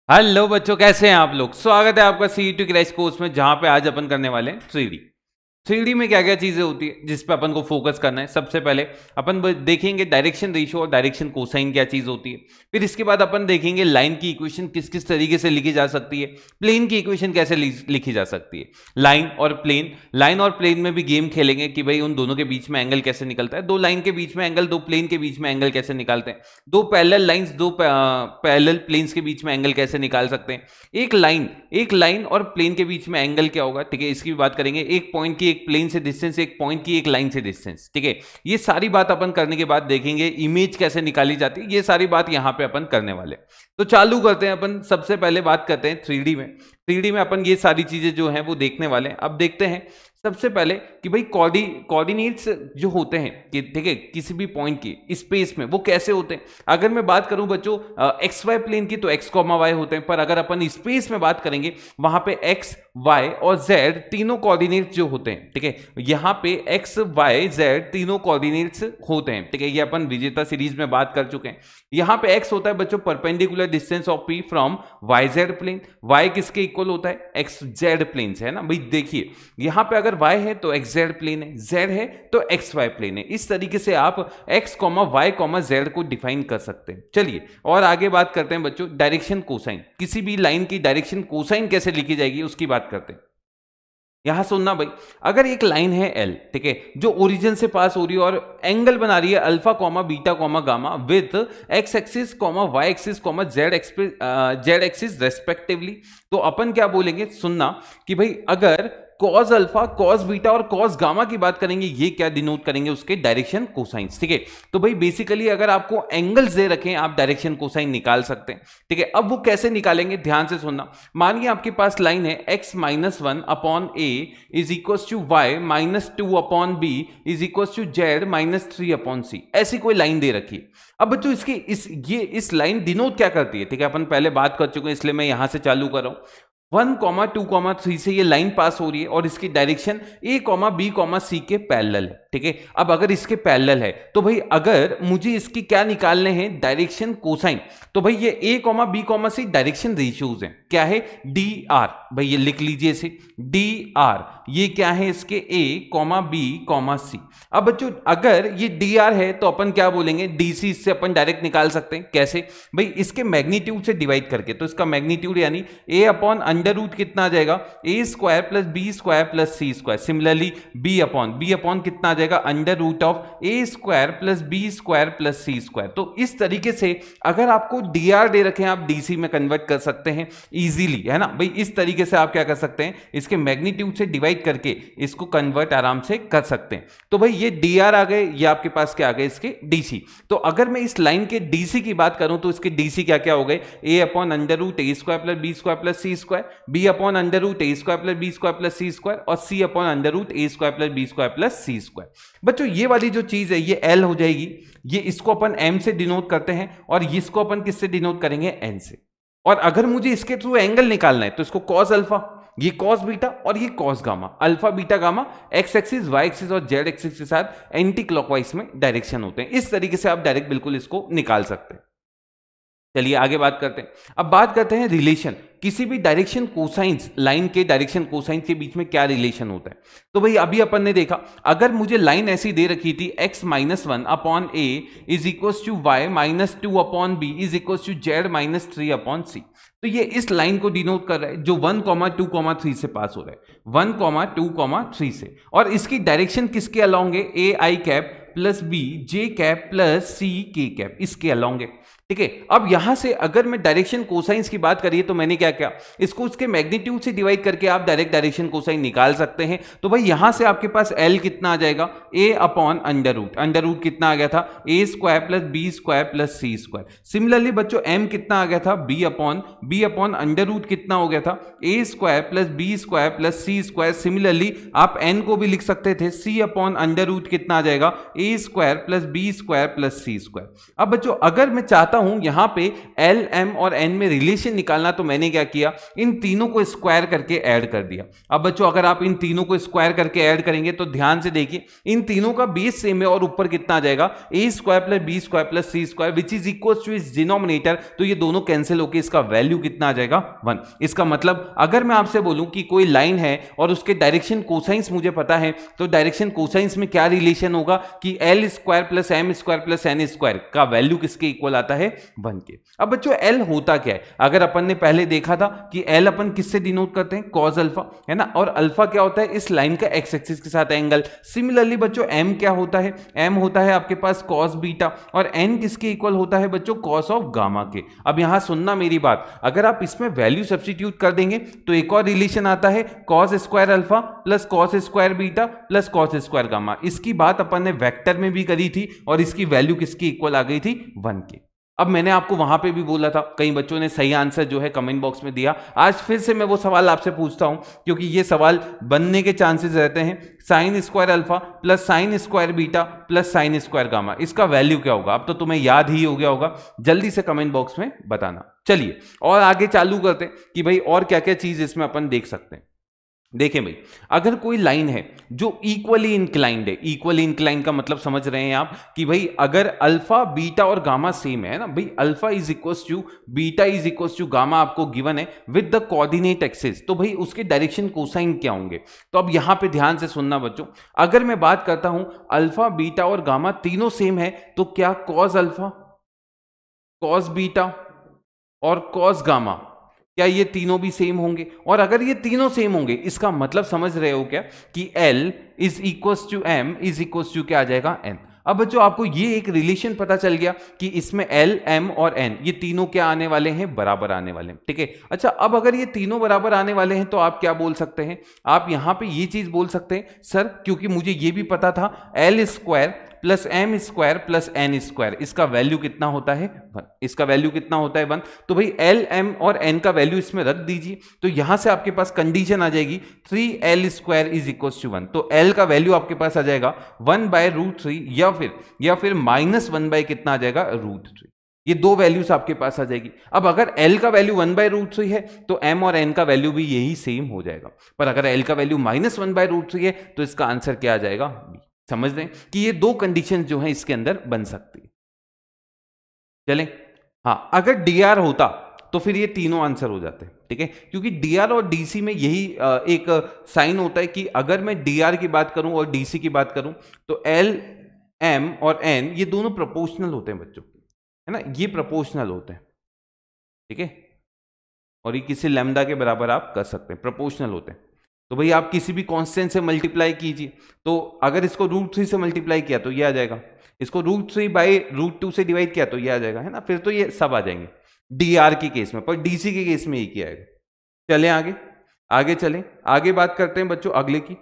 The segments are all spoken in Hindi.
हेलो बच्चों, कैसे हैं आप लोग। स्वागत है आपका सी2 क्रैश कोर्स में, जहां पे आज अपन करने वाले हैं 3D में क्या क्या चीजें होती है जिस पे अपन को फोकस करना है। सबसे पहले अपन देखेंगे डायरेक्शन रेशियो और डायरेक्शन कोसाइन क्या चीज होती है। फिर इसके बाद अपन देखेंगे लाइन की इक्वेशन किस किस तरीके से लिखी जा सकती है, प्लेन की इक्वेशन कैसे लिखी जा सकती है। लाइन और प्लेन में भी गेम खेलेंगे कि भाई उन दोनों के बीच में एंगल कैसे निकलता है, दो लाइन के बीच में एंगल, दो प्लेन के बीच में एंगल कैसे निकालते हैं, दो पैरेलल लाइंस, दो पैरेलल प्लेन्स के बीच में एंगल कैसे निकाल सकते हैं, एक लाइन और प्लेन के बीच में एंगल क्या होगा, ठीक है, इसकी भी बात करेंगे। एक पॉइंट की एक प्लेन से डिस्टेंस, एक पॉइंट की एक लाइन से डिस्टेंस, ठीक है। ये सारी बात अपन करने के बाद देखेंगे इमेज कैसे निकाली जाती है। ये सारी बात यहां पे अपन करने वाले। तो चालू करते हैं अपन। सबसे पहले बात करते हैं 3D में अपन ये सारी चीजें जो हैं वो देखने वाले हैं। अब देखते हैं सबसे पहले कि भाई कोऑर्डिनेट्स जो होते हैं कि ठीक है किसी भी पॉइंट की स्पेस में वो कैसे होते हैं। अगर मैं बात करूं बच्चों एक्स वाई प्लेन की तो एक्स कॉमा वाई होते हैं, पर अगर अपन स्पेस में बात करेंगे वहां पे एक्स वाई और जेड तीनों कोऑर्डिनेट्स जो होते हैं, ठीक है, यहां पे एक्स वाई जेड तीनों कोऑर्डिनेट्स होते हैं, ठीक है। ये अपन विजेता सीरीज में बात कर चुके हैं। यहां पे एक्स होता है बच्चों perpendicular distance of P from Y Z plane. Y किसके इक्वल होता है, एक्स जेड प्लेन से, है ना भाई। देखिए यहां पे अगर y है तो एक्स जेड प्लेन है, z है तो एक्स वाई प्लेन है। इस तरीके से आप x, y, z को डिफाइन कर सकते हैं। चलिए और आगे बात करते हैं बच्चों डायरेक्शन कोसाइन। किसी भी लाइन की डायरेक्शन कोसाइन कैसे लिखी जाएगी उसकी बात करते हैं। यहां सुनना भाई, अगर एक लाइन है L, ठीक है, जो ओरिजिन से पास हो रही है और एंगल बना रही है alpha comma beta comma gamma with x axis comma y axis comma z axis respectively, तो अपन क्या बोलेंगे, सुनना कि भाई अगर कॉस अल्फा, कॉस बीटा और कॉस गामा की बात करेंगे, ये क्या डिनोट करेंगे, उसके डायरेक्शन कोसाइंस, ठीक है। तो भाई बेसिकली अगर आपको एंगल्स दे रखें आप डायरेक्शन कोसाइन निकाल सकते हैं, ठीक है। अब वो कैसे निकालेंगे ध्यान से सुनना। मानिए आपके पास लाइन है x minus 1 upon a is equal to y minus 2 upon b is equal to z minus 3 upon c, ऐसी कोई लाइन दे रखी है। अब बच्चों इसकी इस लाइन डिनोट क्या करती है, ठीक है, अपन पहले बात कर चुके हैं इसलिए मैं यहां से चालू कर रहा हूं। 1, 2, 3 से ये लाइन पास हो रही है और इसकी डायरेक्शन a, b, c के पैरेलल है, ठीक है। अब अगर इसके पैरेलल है तो भाई अगर मुझे इसकी क्या निकालने हैं, डायरेक्शन कोसाइन, तो भाई ये a, b, c direction ratios हैं। क्या है, dr, भाई ये लिख लीजिए इसे, dr ये क्या है इसके a, b, c। अब बच्चों अगर ये dr है तो अपन क्या बोलेंगे, dc, इससे अपन डायरेक्ट निकाल सकते हैं। कैसे भाई, इसके मैग्नीट्यूड से डिवाइड करके। तो इसका मैग्नीट्यूड यानी a अपॉन अंडर रूट कितना आ जाएगा, a square plus b square plus c square. Similarly b upon कितना आ जाएगा, under root of a square plus b square plus c square. तो इस तरीके से अगर आपको dr दे रखे हैं आप dc में कन्वर्ट कर सकते हैं इजीली, है ना भाई। इस तरीके से आप क्या कर सकते हैं, इसके मैग्नीट्यूड से डिवाइड करके इसको कन्वर्ट आराम से कर सकते हैं। तो भाई ये dr आ गए, ये आपके पास क्या आ गए, इसके dc। तो अगर मैं इस लाइन के dc की बात करूं तो इसके dc क्या क्या हो गए, a upon under root a square plus b square plus c square, b upon under root a square plus b square plus c square और c upon under root a square plus b square plus c square. बच्चों ये वाली जो चीज है ये l हो जाएगी, ये इसको अपन m से डिनोट करते हैं और इसको अपन किससे डिनोट करेंगे, n से। और अगर मुझे इसके थ्रू एंगल निकालना है तो इसको कॉस अल्फा, ये कॉस बीटा और ये cos gamma, alpha beta gamma x axis y axis और जेड एक्सिस के साथ एंटी क्लॉकवाइज में डायरेक्शन होते हैं। इस तरीके से आप डायरेक्ट बिल्कुल इसको निकाल सकते हैं। चलिए आगे बात करते हैं। अब बात करते हैं रिलेशन, किसी भी डायरेक्शन कोसाइंस, लाइन के डायरेक्शन कोसाइंस के बीच में क्या रिलेशन होता है। तो भाई अभी अपन ने देखा, अगर मुझे लाइन ऐसी दे रखी थी x minus 1 upon a is equal to y minus 2 upon b is equal to z minus 3 upon c, तो ये इस लाइन को डिनोट कर रहा है जो 1, 2, 3 से पास हो रहा है, 1, 2, 3 से। और इसकी डायरेक्शन किसके अलोंग है, a i cap plus b j cap plus c k cap, इसके अलोंग है, ठीक है। अब यहां से अगर मैं डायरेक्शन कोसाइंस की बात करिए तो मैंने क्या किया, इसको उसके मैग्नीट्यूड से डिवाइड करके आप डायरेक्ट डायरेक्शन कोसाइन निकाल सकते हैं। तो भाई यहां से आपके पास L कितना आ जाएगा, a अपॉन अंडर रूट कितना आ गया था, a square plus b square plus c square. Similarly बच्चों m कितना आ गया था, b अपॉन अंडर रूट कितना हो गया था, a square plus b square plus c square. Similarly आप n को भी लिख सकते थे, c अपॉन अंडर रूट कितना आ जाएगा, a square plus b square plus c square. अब बच्चों अगर मैं चाहता चाहता हूं यहां पे एल एम और एन में रिलेशन निकालना, तो मैंने क्या किया, इन तीनों को स्क्वायर करके ऐड कर दिया। अब बच्चों अगर आप इन तीनों को स्क्वायर करके ऐड करेंगे तो ध्यान से देखिए इन तीनों का बेस सेम है और ऊपर कितना आ जाएगा, a square plus B square plus C square which is equal to इस डिनोमिनेटर, तो ये दोनों कैंसिल होकर इसका वैल्यू कितना आ जाएगा 1। इसका मतलब अगर मैं आपसे बोलूं कि कोई लाइन है और उसके डायरेक्शन कोसाइंस मुझे पता है, तो डायरेक्शन कोसाइंस में क्या रिलेशन होगा कि l square plus m square plus n square का वैल्यू किसके इक्वल आता है 1 के। अब बच्चों एल होता क्या है, अगर अपन ने पहले देखा था कि एल अपन किससे डिनोट करते हैं, कॉस अल्फा, है ना, और अल्फा क्या होता है, इस लाइन का एक्स एक्सिस के साथ एंगल। सिमिलरली बच्चों एम क्या होता है, एम होता है आपके पास कॉस बीटा, और एन किसके इक्वल होता है बच्चों, कॉस ऑफ गामा के। अब यहां सुनना मेरी बात, अगर आप इसमें वैल्यू सब्स्टिट्यूट कर देंगे तो एक और रिलेशन आता है cos square alpha plus cos square beta plus cos square gamma. इसकी बात अपन ने वेक्टर में भी करी थी और इसकी वैल्यू किसकी इक्वल आ गई थी 1 के। अब मैंने आपको वहां पे भी बोला था, कई बच्चों ने सही आंसर जो है कमेंट बॉक्स में दिया। आज फिर से मैं वो सवाल आपसे पूछता हूं क्योंकि ये सवाल बनने के चांसेस रहते हैं। Sine square alpha plus sine square beta plus sine square gamma, इसका वैल्यू क्या होगा? अब तो तुम्हें याद ही हो गया होगा, जल्दी से कमेंट बॉक्स में बताना। चलिए और आगे चालू करते हैं कि भाई और क्या क्या चीज इसमें अपन देख सकते हैं। देखें भाई, अगर कोई लाइन है जो इक्वली इंक्लाइंड है, इक्वली इंक्लाइंड का मतलब समझ रहे हैं आप कि भाई अगर अल्फा बीटा और गामा सेम है ना, भाई alpha is equals to beta is equals to gamma आपको गिवन है विद द कोऑर्डिनेट एक्सिस, तो भाई उसके डायरेक्शन कोसाइन क्या होंगे? तो अब यहां पे ध्यान से सुनना बच्चों, अगर मैं बात करता हूं अल्फा बीटा और गामा तीनों सेम है, तो क्या कॉस अल्फा, कॉस बीटा और कॉस गामा, क्या ये तीनों भी सेम होंगे? और अगर ये तीनों सेम होंगे इसका मतलब समझ रहे हो क्या कि L is equals to M is equals to क्या आ जाएगा N। अब बच्चों आपको ये एक रिलेशन पता चल गया कि इसमें L, M और N ये तीनों क्या आने वाले हैं, बराबर आने वाले हैं, ठीक है। अच्छा, अब अगर ये तीनों बराबर आने वाले हैं तो आप क्या बोल सकते हैं, आप यहां पे ये चीज बोल सकते हैं, सर क्योंकि मुझे ये भी पता था L square plus m square plus n square, इसका वैल्यू कितना होता है 1, इसका वैल्यू कितना होता है 1, तो भाई एल एम और एन का वैल्यू इसमें रख दीजिए, तो यहां से आपके पास कंडीशन आ जाएगी 3L square is equal to 1, तो L का वैल्यू आपके पास आ जाएगा 1/√3 या फिर -1 बाय कितना आ जाएगा √3। ये दो वैल्यूज आपके पास आ जाएगी। अब अगर L का वैल्यू 1/√3 है तो M और N का वैल्यू भी यही सेम हो जाएगा, पर अगर L का वैल्यू -1/√3 है तो इसका आंसर क्या आ जाएगा B। समझ लें कि ये दो कंडीशन जो हैं इसके अंदर बन सकती है। चलें, हाँ, अगर DR होता तो फिर ये तीनों आंसर हो जाते हैं, ठीक है, क्योंकि DR और DC में यही एक साइन होता है कि अगर मैं DR की बात करूं और DC की बात करूं तो L, M और N ये दोनों प्रोपोर्शनल होते हैं बच्चों, है ना, ये प्रोपोर्शनल होते हैं, ठीक है, और ये किसी लैम्डा के बराबर आप कर सकते हैं, प्रोपोर्शनल होते हैं। तो भाई आप किसी भी कांस्टेंट से मल्टीप्लाई कीजिए, तो अगर इसको √3 से मल्टीप्लाई किया तो ये आ जाएगा, इसको √3/√2 से डिवाइड किया तो ये आ जाएगा, है ना, फिर तो ये सब आ जाएंगे DR के केस में, पर DC के केस में एक ही आएगा। चलें आगे चलें, आगे बात करते हैं बच्चों अगले की।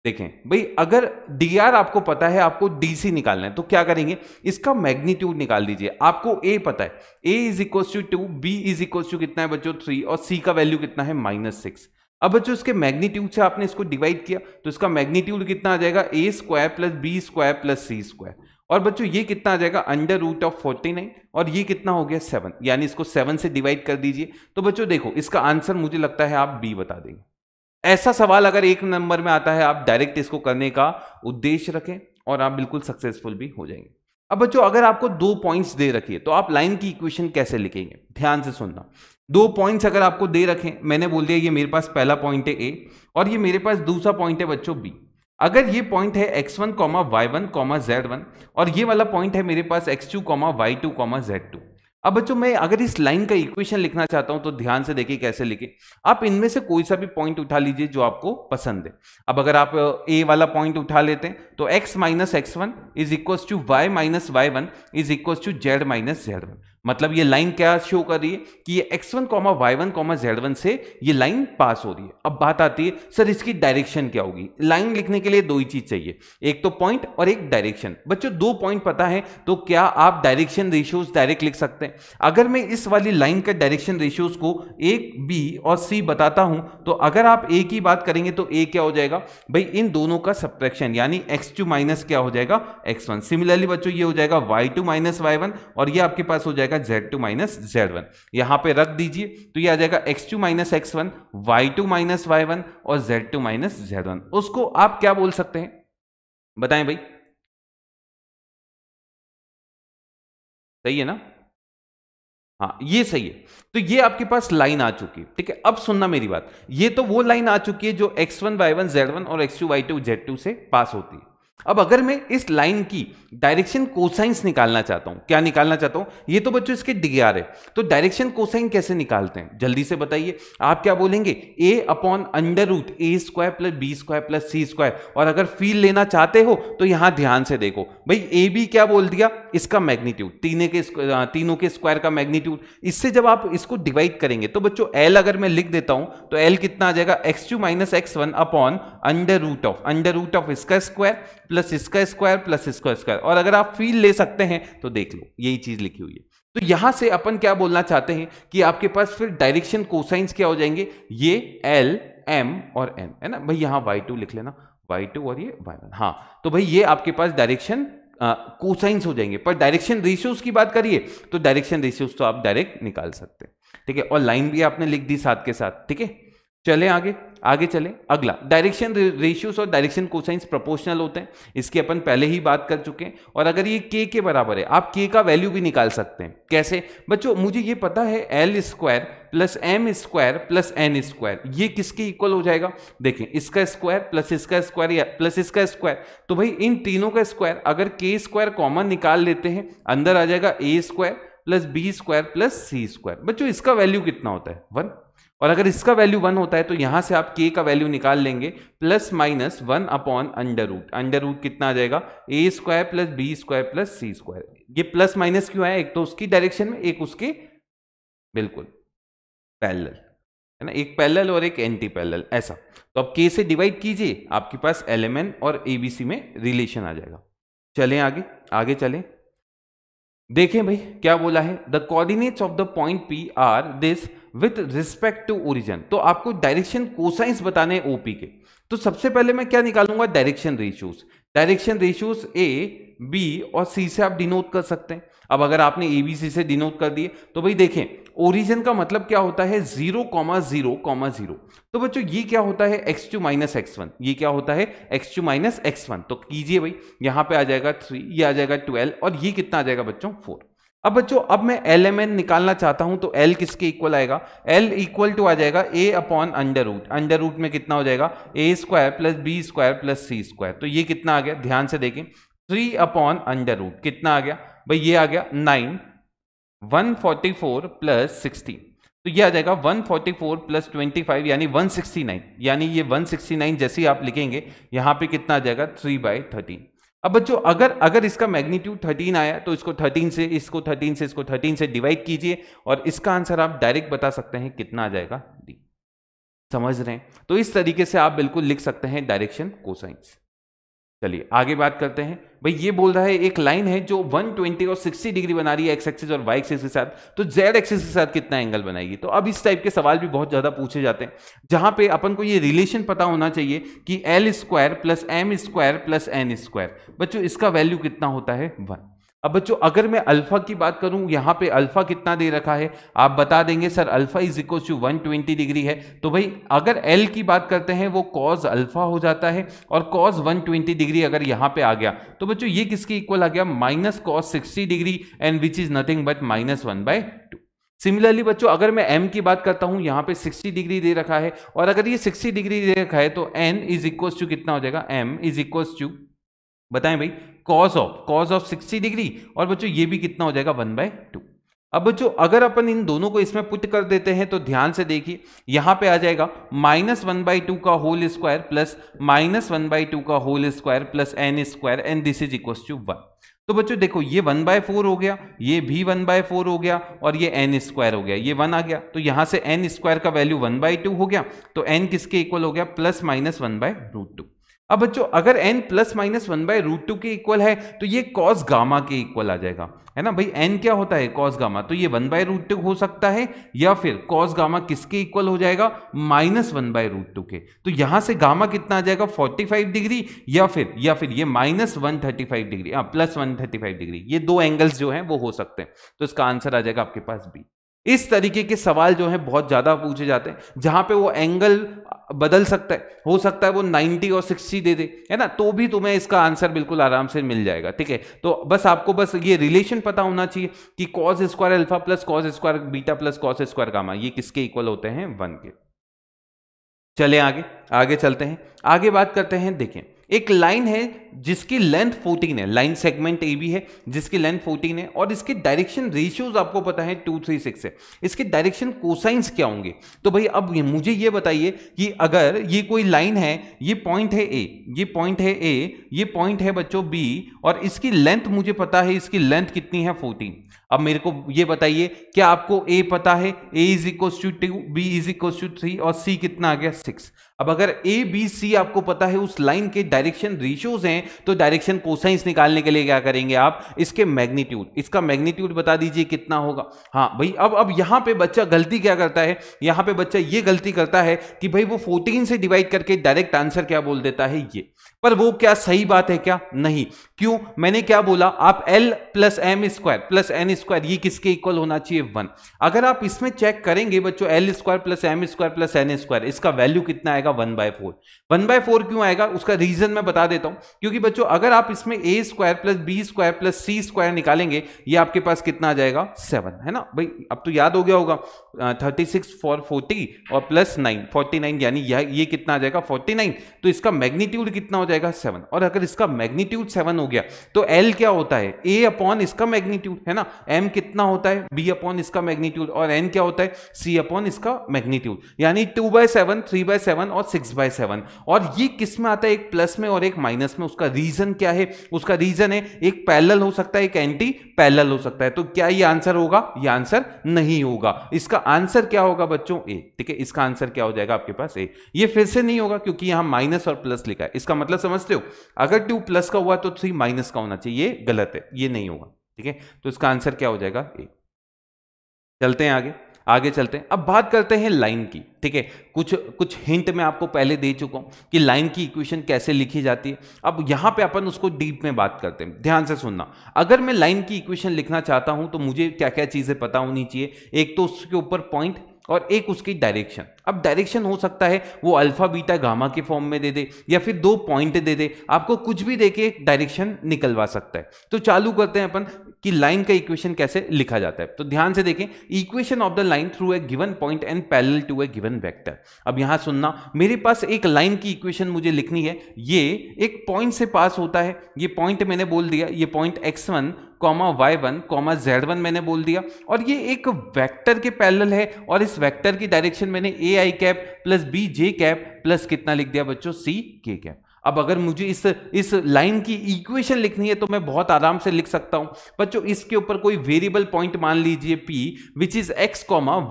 देखें भाई, अगर DR आपको पता है, आपको DC निकालना है, तो क्या करेंगे, इसका मैग्नीट्यूड निकाल दीजिए। आपको A पता है, A is equal to 2, B is equal to कितना है बच्चों 3, और C का वैल्यू कितना है -6। अब बच्चों इसके मैग्नीट्यूड से आपने इसको डिवाइड किया तो इसका मैग्नीट्यूड कितना आ जाएगा, A square plus B square plus C square, और बच्चों ये कितना आ जाएगा √49, और ये कितना हो गया 7, यानी इसको 7 से डिवाइड कर दीजिए। तो बच्चों देखो इसका आंसर मुझे लगता है आप B बता देंगे। ऐसा सवाल अगर एक नंबर में आता है, आप डायरेक्ट इसको करने का उद्देश्य रखें और आप बिल्कुल सक्सेसफुल भी हो जाएंगे। अब बच्चों अगर आपको 2 पॉइंट्स दे रखी है तो आप लाइन की इक्वेशन कैसे लिखेंगे, ध्यान से सुनना। 2 पॉइंट्स अगर आपको दे रखें, मैंने बोल दिया ये मेरे पास पहला पॉइंट है A और ये मेरे पास दूसरा पॉइंट है बच्चों B। अगर ये पॉइंट है x1, y1, z1 और ये वाला पॉइंट है मेरे पास x2, y2, z2। अब बच्चों मैं अगर इस लाइन का इक्वेशन लिखना चाहता हूं तो ध्यान से देखिए कैसे लिखें। आप इनमें से कोई सा भी पॉइंट उठा लीजिए जो आपको पसंद है। अब अगर आप A वाला पॉइंट उठा लेते हैं तो x minus x1 is equal to y minus y1 is equal to z minus z1। मतलब ये लाइन क्या शो कर रही है कि ये x1, y1, z1 से ये लाइन पास हो रही है। अब बात आती है सर इसकी डायरेक्शन क्या होगी। लाइन लिखने के लिए 2 ही चीज चाहिए, एक तो पॉइंट और एक डायरेक्शन। बच्चों 2 पॉइंट पता है तो क्या आप डायरेक्शन रेशियोज डायरेक्ट लिख सकते हैं। अगर मैं इस वाली लाइन का डायरेक्शन रेशियोज को A, B और C बताता हूं तो अगर आप A की बात करेंगे तो A क्या हो जाएगा भाई, इन दोनों का सब्ट्रैक्शन, यानी x2 माइनस क्या हो जाएगा x1। सिमिलरली बच्चों ये हो जाएगा y2 माइनस y1 और ये आपके पास हो जाएगा जाएगा z2 माइनस z1, यहां पे रख दीजिए तो ये आ जाएगा x2 minus x1, y2 minus y1 और z2 माइनस z1। उसको आप क्या बोल सकते हैं बताएं भाई, सही है ना? हाँ ये सही है। तो ये आपके पास लाइन आ चुकी है, ठीक है। अब सुनना मेरी बात, ये तो वो लाइन आ चुकी है जो x1 y1 z1 और x2 y2 z2 से पास होती है। अब अगर मैं इस लाइन की डायरेक्शन कोसाइंस निकालना चाहता हूं, क्या निकालना चाहता हूं, ये तो बच्चों इसके डीआर है, तो डायरेक्शन कोसाइन कैसे निकालते हैं जल्दी से बताइए। आप क्या बोलेंगे, a upon under root a square plus B square plus C square, और अगर फील लेना चाहते हो तो यहां ध्यान से देखो भाई, ए बी क्या बोल दिया, इसका मैग्नीट्यूड, तीनों के स्क्वायर का मैग्नीट्यूड। इससे जब आप इसको डिवाइड करेंगे तो बच्चों एल अगर मैं लिख देता हूं तो एल कितना आ जाएगा, x2 minus x1 upon under root of इसका स्क्वायर प्लस इसका स्क्वायर प्लस इसका स्क्वायर, और अगर आप फील ले सकते हैं तो देख लो यही चीज लिखी हुई है। तो यहां से अपन क्या बोलना चाहते हैं कि आपके पास फिर डायरेक्शन कोसाइंस क्या हो जाएंगे, ये एल एम और एन है ना भाई, यहां y2 लिख लेना, y2 और ये y1। हाँ तो भाई ये आपके पास डायरेक्शन कोसाइंस हो जाएंगे। पर डायरेक्शन रेशियोज की बात करिए तो डायरेक्शन रेशियोज तो आप डायरेक्ट निकाल सकते हैं, ठीक है, और लाइन भी आपने लिख दी साथ के साथ, ठीक है। चले आगे चले, अगला डायरेक्शन रेशियोज और डायरेक्शन कोसाइंस प्रोपोर्शनल होते हैं, इसकी अपन पहले ही बात कर चुके हैं। और अगर ये k के बराबर है, आप k का वैल्यू भी निकाल सकते हैं। कैसे बच्चों, मुझे ये पता है l square plus m square plus n square, ये किसके इक्वल हो जाएगा, देखें इसका स्क्वायर प्लस इसका स्क्वायर या प्लस इसका स्क्वायर, तो भाई इन तीनों का स्क्वायर अगर k स्क्वायर कॉमन निकाल लेते हैं, अंदर आ जाएगा a square plus B square plus C square. बच्चों इसका वैल्यू कितना होता है, 1, और अगर इसका वैल्यू 1 होता है तो यहां से आप k का वैल्यू निकाल लेंगे plus minus 1 upon under root कितना आ जाएगा, a square plus B square plus C square. ये प्लस माइनस क्यों है, एक तो उसकी डायरेक्शन में, एक उसके बिल्कुल पैरेलल है ना, एक पैरेलल और एक एंटी पैरेलल, ऐसा। तो अब k से डिवाइड कीजिए, आपके पास LMN और ABC में रिलेशन आ जाएगा। चलें आगे चलें, देखें भाई क्या बोला है, the coordinates of the point P are this with respect to origin. तो आपको डायरेक्शन कोसाइंस बताने हैं ओपी के, तो सबसे पहले मैं क्या निकालूंगा, डायरेक्शन रेशियोज ए बी और सी से आप डिनोट कर सकते हैं। अब अगर आपने ए बी सी से डिनोट कर दिए तो भाई देखें ओरिजिन का मतलब क्या होता है, 0,0,0। तो बच्चों ये क्या होता है, x2 माइनस x1, ये क्या होता है x2 माइनस x1। तो कीजिए भाई, यहां पे आ जाएगा 3, ये आ जाएगा 12 और ये कितना आ जाएगा बच्चों 4। अब बच्चों अब मैं LMN निकालना चाहता हूं तो L किसके इक्वल आएगा, L इक्वल टू आ जाएगा a अपॉन अंडर रूट में कितना हो जाएगा, a square plus B square plus C square. तो ये कितना आ गया, ध्यान से देखें, 3 अपॉन अंडर रूट कितना आ गया भाई, ये आ गया 9, 144 प्लस 16, तो ये आ जाएगा 144 प्लस 25 यानी 169, यानी ये 169 जैसे ही आप लिखेंगे यहां पे कितना आ जाएगा 3/13। अब बच्चों अगर इसका मैग्नीट्यूड 13 आया तो इसको 13 से इसको 13 से डिवाइड कीजिए और इसका आंसर आप डायरेक्ट बता सकते हैं कितना आ जाएगा, डी। समझ रहे हैं? तो इस तरीके से आप बिल्कुल लिख सकते हैं डायरेक्शन कोसाइंस। चलिए आगे बात करते हैं। भाई ये बोल रहा है एक लाइन है जो 120 और 60 डिग्री बना रही है एक्स एक्सिस और वाई एक्सिस के साथ, तो जेड एक्सिस के साथ कितना एंगल बनाएगी। तो अब इस टाइप के सवाल भी बहुत ज्यादा पूछे जाते हैं जहां पे अपन को ये रिलेशन पता होना चाहिए कि l square plus m square plus n square, बच्चों इसका वैल्यू कितना होता है 1। अब बच्चों अगर मैं अल्फा की बात करूं, यहां पे अल्फा कितना दे रखा है, आप बता देंगे sir alpha is equal to 120 degree है। तो भाई अगर एल की बात करते हैं वो कॉस अल्फा हो जाता है और कॉस 120 डिग्री अगर यहां पे आ गया तो बच्चों ये किसके इक्वल आ गया, minus cos 60 degree and which is nothing but -1/2। Similarly बच्चों अगर मैं m की बात करता हूं, यहां पे 60 डिग्री दे रखा है और अगर ये 60 डिग्री दे रखा है तो n इज इक्वल टू कितना हो जाएगा, m इज इक्वल टू बताएं भाई कॉस ऑफ 60 डिग्री और बच्चों ये भी कितना हो जाएगा 1/2। अब बच्चों अगर अपन इन दोनों को इसमें पुट कर देते हैं तो ध्यान से देखिए यहां पे आ जाएगा -1/2 का होल स्क्वायर प्लस -1/2 का whole square plus n square and this is equal to 1। तो बच्चों देखो ये 1/4 हो गया, ये भी 1/4 हो गया और ये n स्क्वायर हो गया, ये 1 आ गया। तो यहां से n स्क्वायर का वैल्यू 1/2 हो गया, तो n किसके इक्वल हो गया, +- 1/√2। अब बच्चों अगर n प्लस माइनस 1/√2 के इक्वल है तो ये कॉस गामा के इक्वल आ जाएगा, है ना भाई। n क्या होता है, कॉस गामा, तो ये 1/√2 हो सकता है या फिर कॉस गामा किसके इक्वल हो जाएगा, -1/√2 के। तो यहां से गामा कितना आ जाएगा 45 डिग्री या फिर ये -135 डिग्री, प्लस 135 डिग्री। ये दो एंगल्स जो हैं वो हो सकते हैं, तो इसका आंसर आ जाएगा आपके पास बी। इस तरीके के सवाल जो है बहुत ज्यादा पूछे जाते हैं जहां पे वो एंगल बदल सकता है, हो सकता है वो 90 और 60 दे दे, है ना, तो भी तुम्हें इसका आंसर बिल्कुल आराम से मिल जाएगा, ठीक है। तो बस आपको बस ये रिलेशन पता होना चाहिए कि cos square alpha plus cos square beta plus cos square gamma ये किसके इक्वल होते हैं, 1 के। चले आगे चलते हैं, आगे बात करते हैं। देखें एक लाइन है जिसकी लेंथ 14 है, लाइन सेगमेंट ए बी है जिसकी लेंथ 14 है और इसके डायरेक्शन रेशियोज आपको पता है 2 3 6 है। इसके डायरेक्शन कोसाइंस क्या होंगे, तो भाई अब मुझे ये बताइए कि अगर ये कोई लाइन है, ये पॉइंट है ए, ये पॉइंट है ए, ये पॉइंट है बच्चों बी, और इसकी लेंथ मुझे पता है, इसकी लेंथ कितनी है 14। अब मेरे को ये बताइए क्या आपको ए पता है, a is equal to 2, b is equal to 3 और c कितना आ गया 6। अब अगर a b c आपको पता है, उस लाइन के डायरेक्शन रेशियोज हैं, तो डायरेक्शन कोसाइंस निकालने के लिए क्या करेंगे आप, इसके मैग्नीट्यूड, इसका मैग्नीट्यूड बता दीजिए कितना होगा। हाँ भाई अब यहां पे बच्चा गलती क्या करता है, यहां पे बच्चा ये गलती करता है कि भाई वो 14 से डिवाइड करके डायरेक्ट आंसर क्या बोल देता है ये, पर वो क्या सही बात है क्या, नहीं। क्यों, मैंने क्या बोला, आप l plus m square plus n square ये किसके इक्वल होना चाहिए 1। अगर आप इसमें चेक करेंगे बच्चों l square plus m square plus n square, इसका वैल्यू कितना आएगा 1/4। 1/4 क्यों आएगा, उसका रीजन मैं बता देता हूं। क्योंकि बच्चों अगर आप इसमें a square plus B square plus C square निकालेंगे, ये आपके पास कितना आ जाएगा 7, है ना भाई। अब तो याद हो गया होगा 36 for 40 और प्लस 9 49, यानी ये कितना आ जाएगा 49। तो इसका मैग्नीट्यूड कितना हो जाएगा 7, और अगर इसका मैग्नीट्यूड 7 हो गया तो l क्या होता है, a अपॉन इसका मैग्नीट्यूड, है ना, m कितना होता है b अपॉन इसका मैग्नीट्यूड, और n क्या होता है c अपॉन इसका मैग्नीट्यूड, यानी 2/7 3/7 और 6/7। और ये किस में आता है, एक प्लस में और एक माइनस में। उसका रीजन क्या है, उसका रीजन है एक पैरेलल हो सकता है, एक एंटी पैरेलल हो सकता है। तो क्या ये आंसर होगा, ये आंसर नहीं होगा। इसका आंसर क्या होगा बच्चों ए, ठीक है, इसका आंसर क्या हो जाएगा आपके पास ए। ये फिर से नहीं होगा क्योंकि यहां माइनस और प्लस लिखा है, इसका मतलब समझते हो, अगर 2 प्लस का हुआ तो 3 माइनस का होना चाहिए, ये गलत है, ये नहीं होगा, ठीक है। तो इसका आंसर क्या हो जाएगा ए। चलते हैं आगे चलते हैं। अब बात करते हैं लाइन की, ठीक है। कुछ हिंट मैं आपको पहले दे चुका हूं कि लाइन की इक्वेशन कैसे लिखी जाती है। अब यहां पे अपन उसको डीप में बात करते हैं, ध्यान से सुनना। अगर मैं लाइन की इक्वेशन लिखना चाहता हूं तो मुझे क्या क्या चीजें पता होनी चाहिए, एक तो उसके ऊपर पॉइंट और एक उसकी डायरेक्शन। अब डायरेक्शन हो सकता है वो अल्फा बीटा गामा के फॉर्म में दे दे या फिर 2 पॉइंट दे दे, आपको कुछ भी देके डायरेक्शन निकलवा सकता है। तो चालू करते हैं अपन कि लाइन का इक्वेशन कैसे लिखा जाता है। तो ध्यान से देखें, equation of the line through a given point and parallel to a given vector. अब यहां सुनना, मेरे पास एक लाइन की इक्वेशन मुझे लिखनी है, ये एक पॉइंट से पास होता है। ये पॉइंट मैंने बोल दिया, ये पॉइंट x1 y1 z1 मैंने बोल दिया, और ये एक वेक्टर के पैरेलल है, और इस वेक्टर की डायरेक्शन मैंने ai cap plus b j cap plus कितना लिख दिया बच्चों c k कैप। अब अगर मुझे इस लाइन की इक्वेशन लिखनी है तो मैं बहुत आराम से लिख सकता हूं बच्चों। इसके ऊपर कोई वेरिएबल पॉइंट मान लीजिए p which is x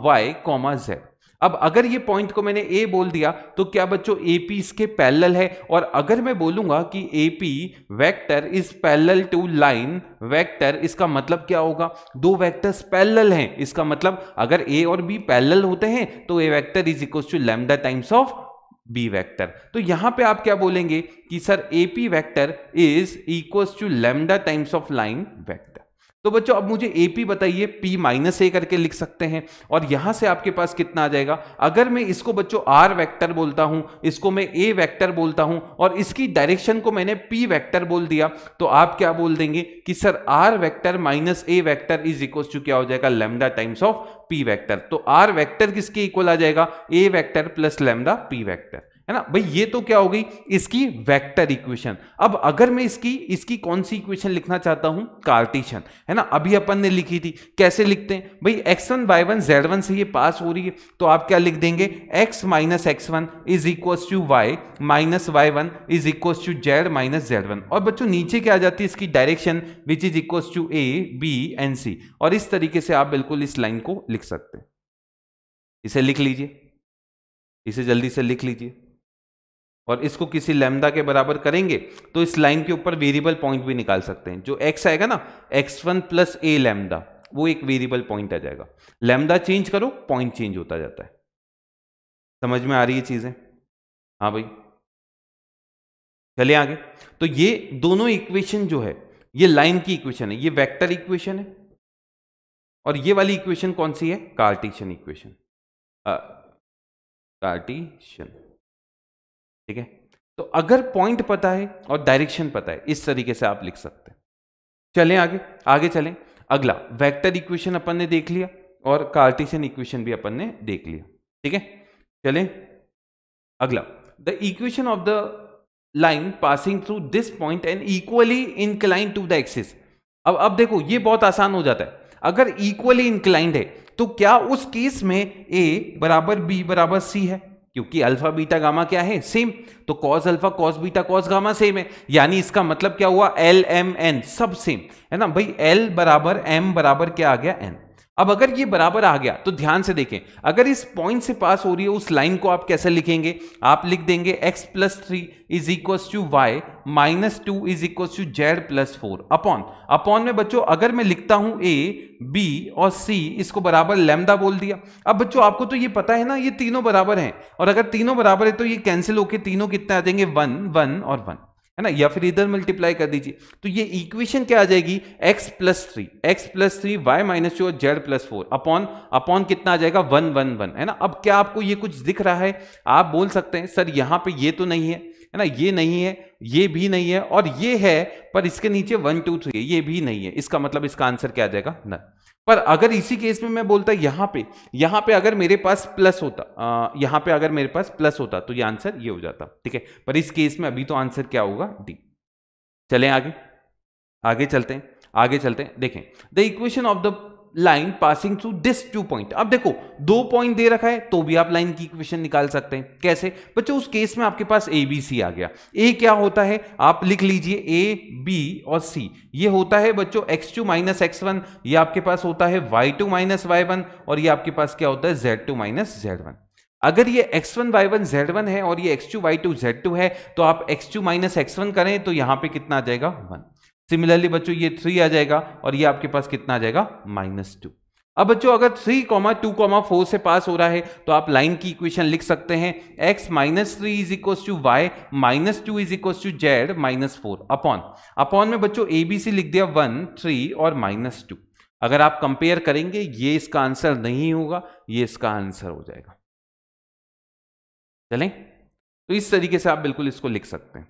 y z। अब अगर ये पॉइंट को मैंने a बोल दिया तो क्या बच्चों AP इसके पैरेलल है, और अगर मैं बोलूंगा कि AP vector is parallel to line vector, इसका मतलब क्या होगा, 2 वेक्टर्स पैरेलल हैं। इसका मतलब अगर A और B पैरेलल होते हैं तो A vector is equal to lambda times of b vector. तो यहां पे आप क्या बोलेंगे कि sir AP vector is equal to lambda times of line vector. तो बच्चों अब मुझे AP बताइए, P माइनस ए करके लिख सकते हैं, और यहां से आपके पास कितना आ जाएगा। अगर मैं इसको बच्चों R वेक्टर बोलता हूं, इसको मैं A वेक्टर बोलता हूं, और इसकी डायरेक्शन को मैंने P वेक्टर बोल दिया, तो आप क्या बोल देंगे कि sir R vector minus A vector is equal to क्या हो जाएगा, lambda times of P vector. तो R वेक्टर किसके इक्वल आ जाएगा, A vector plus lambda P vector, है ना भाई। ये तो क्या हो गई इसकी वेक्टर इक्वेशन। अब अगर मैं इसकी कौन सी इक्वेशन लिखना चाहता हूं, कार्टेशियन, है ना, अभी अपन ने लिखी थी। कैसे लिखते हैं भाई, x1 y1 z1 से ये पास हो रही है, तो आप क्या लिख देंगे, x minus x1 is equal to y minus y1 is equal to z minus z1। और बच्चों नीचे क्या आ जाती है इसकी direction, which is equal to a b and c। और इस तरीके से आप बिल्कुल इस लाइन को लिख सकते हैं। इसे लिख लीजिए, इसे जल्दी से लिख लीजिए। और इसको किसी लैम्डा के बराबर करेंगे तो इस लाइन के ऊपर वेरिएबल पॉइंट भी निकाल सकते हैं। जो x आएगा ना x1 प्लस a लैम्डा, वो एक वेरिएबल पॉइंट आ जाएगा। लैम्डा चेंज करो पॉइंट चेंज होता जाता है। समझ में आ रही है चीजें? हाँ भाई, चलिए आगे। तो ये दोनों इक्वेशन जो है ये लाइन की इक्वेशन है, ये वेक्टर इक्वेशन है, और ये वाली इक्वेशन कौन सी है? Cartesian equation, Cartesian. ठीक है, तो अगर पॉइंट पता है और डायरेक्शन पता है, इस तरीके से आप लिख सकते हैं। चलें आगे, आगे चलें। अगला वेक्टर इक्वेशन अपन ने देख लिया और कार्टेशियन इक्वेशन भी अपन ने देख लिया। ठीक है, चलें अगला। The equation of the line passing through this point and equally inclined to the axis. अब देखो ये बहुत आसान हो जाता है। अगर इक्वली इंक्लाइंड है तो क्या उस केस में a बराबर b बराबर c है? क्योंकि अल्फा बीटा गामा क्या है? सेम। तो cos alpha cos beta cos gamma same है, यानी इसका मतलब क्या हुआ? l m n सब सेम है ना भाई। l बराबर m बराबर क्या आ गया? n। अब अगर ये बराबर आ गया तो ध्यान से देखें, अगर इस पॉइंट से पास हो रही है उस लाइन को आप कैसे लिखेंगे? आप लिख देंगे x plus 3 is equal to y minus 2 is equal to z plus 4 upon में बच्चों अगर मैं लिखता हूं a b और c, इसको बराबर लैम्डा बोल दिया। अब बच्चों आपको तो ये पता है ना ये तीनों बराबर हैं, और अगर तीनों बराबर है तो ये कैंसिल होके तीनों कितने आ जाएंगे? 1 1 और 1 है ना, या फिर इधर मल्टीप्लाई कर दीजिए। तो ये इक्वेशन क्या आ जाएगी? x प्लस 3 y माइनस 2 और z प्लस 4 अपॉन कितना आ जाएगा? 1 1 1 है ना। अब क्या आपको ये कुछ दिख रहा है? आप बोल सकते हैं सर यहां पे ये तो नहीं है ना, ये नहीं है, ये भी नहीं है, और ये है पर इसके नीचे 1 2 3 है, ये भी नहीं है। इसका मतलब इसका आंसर क्या आ जाएगा? न। पर अगर इसी केस में मैं बोलता यहां पे अगर मेरे पास प्लस होता, यहां पे अगर मेरे पास प्लस होता तो ये आंसर ये हो जाता। ठीक है, पर इस केस में अभी तो आंसर क्या होगा? डी। चलें आगे चलते हैं। देखें the equation of the line passing through this 2 point. अब देखो 2 पॉइंट दे रखा है तो भी आप लाइन की इक्वेशन निकाल सकते हैं। कैसे बच्चों? उस केस में आपके पास ए बी सी आ गया। ए क्या होता है? आप लिख लीजिए ए बी और सी। ये होता है बच्चों x2 माइनस x1, ये आपके पास होता है y2 माइनस y1, और ये आपके पास क्या होता है? z2 minus z1। अगर ये x1 y1 z1 है और ये x2 y2 z2 है तो आप x2 माइनस x1 करें तो यहां पे कितना आ जाएगा? 1। सिमिलरली बच्चों ये 3 आ जाएगा और ये आपके पास कितना आ जाएगा? -2। अब बच्चों अगर 3, 2, 4 से पास हो रहा है तो आप लाइन की इक्वेशन लिख सकते हैं x minus 3 is equal to y minus 2 is equal to z minus 4 upon में बच्चों ए बी सी लिख दिया 1 3 और -2। अगर आप कंपेयर करेंगे ये इसका आंसर नहीं होगा, ये इसका आंसर हो जाएगा। चलें, तो इस तरीके से आप बिल्कुल इसको लिख सकते हैं।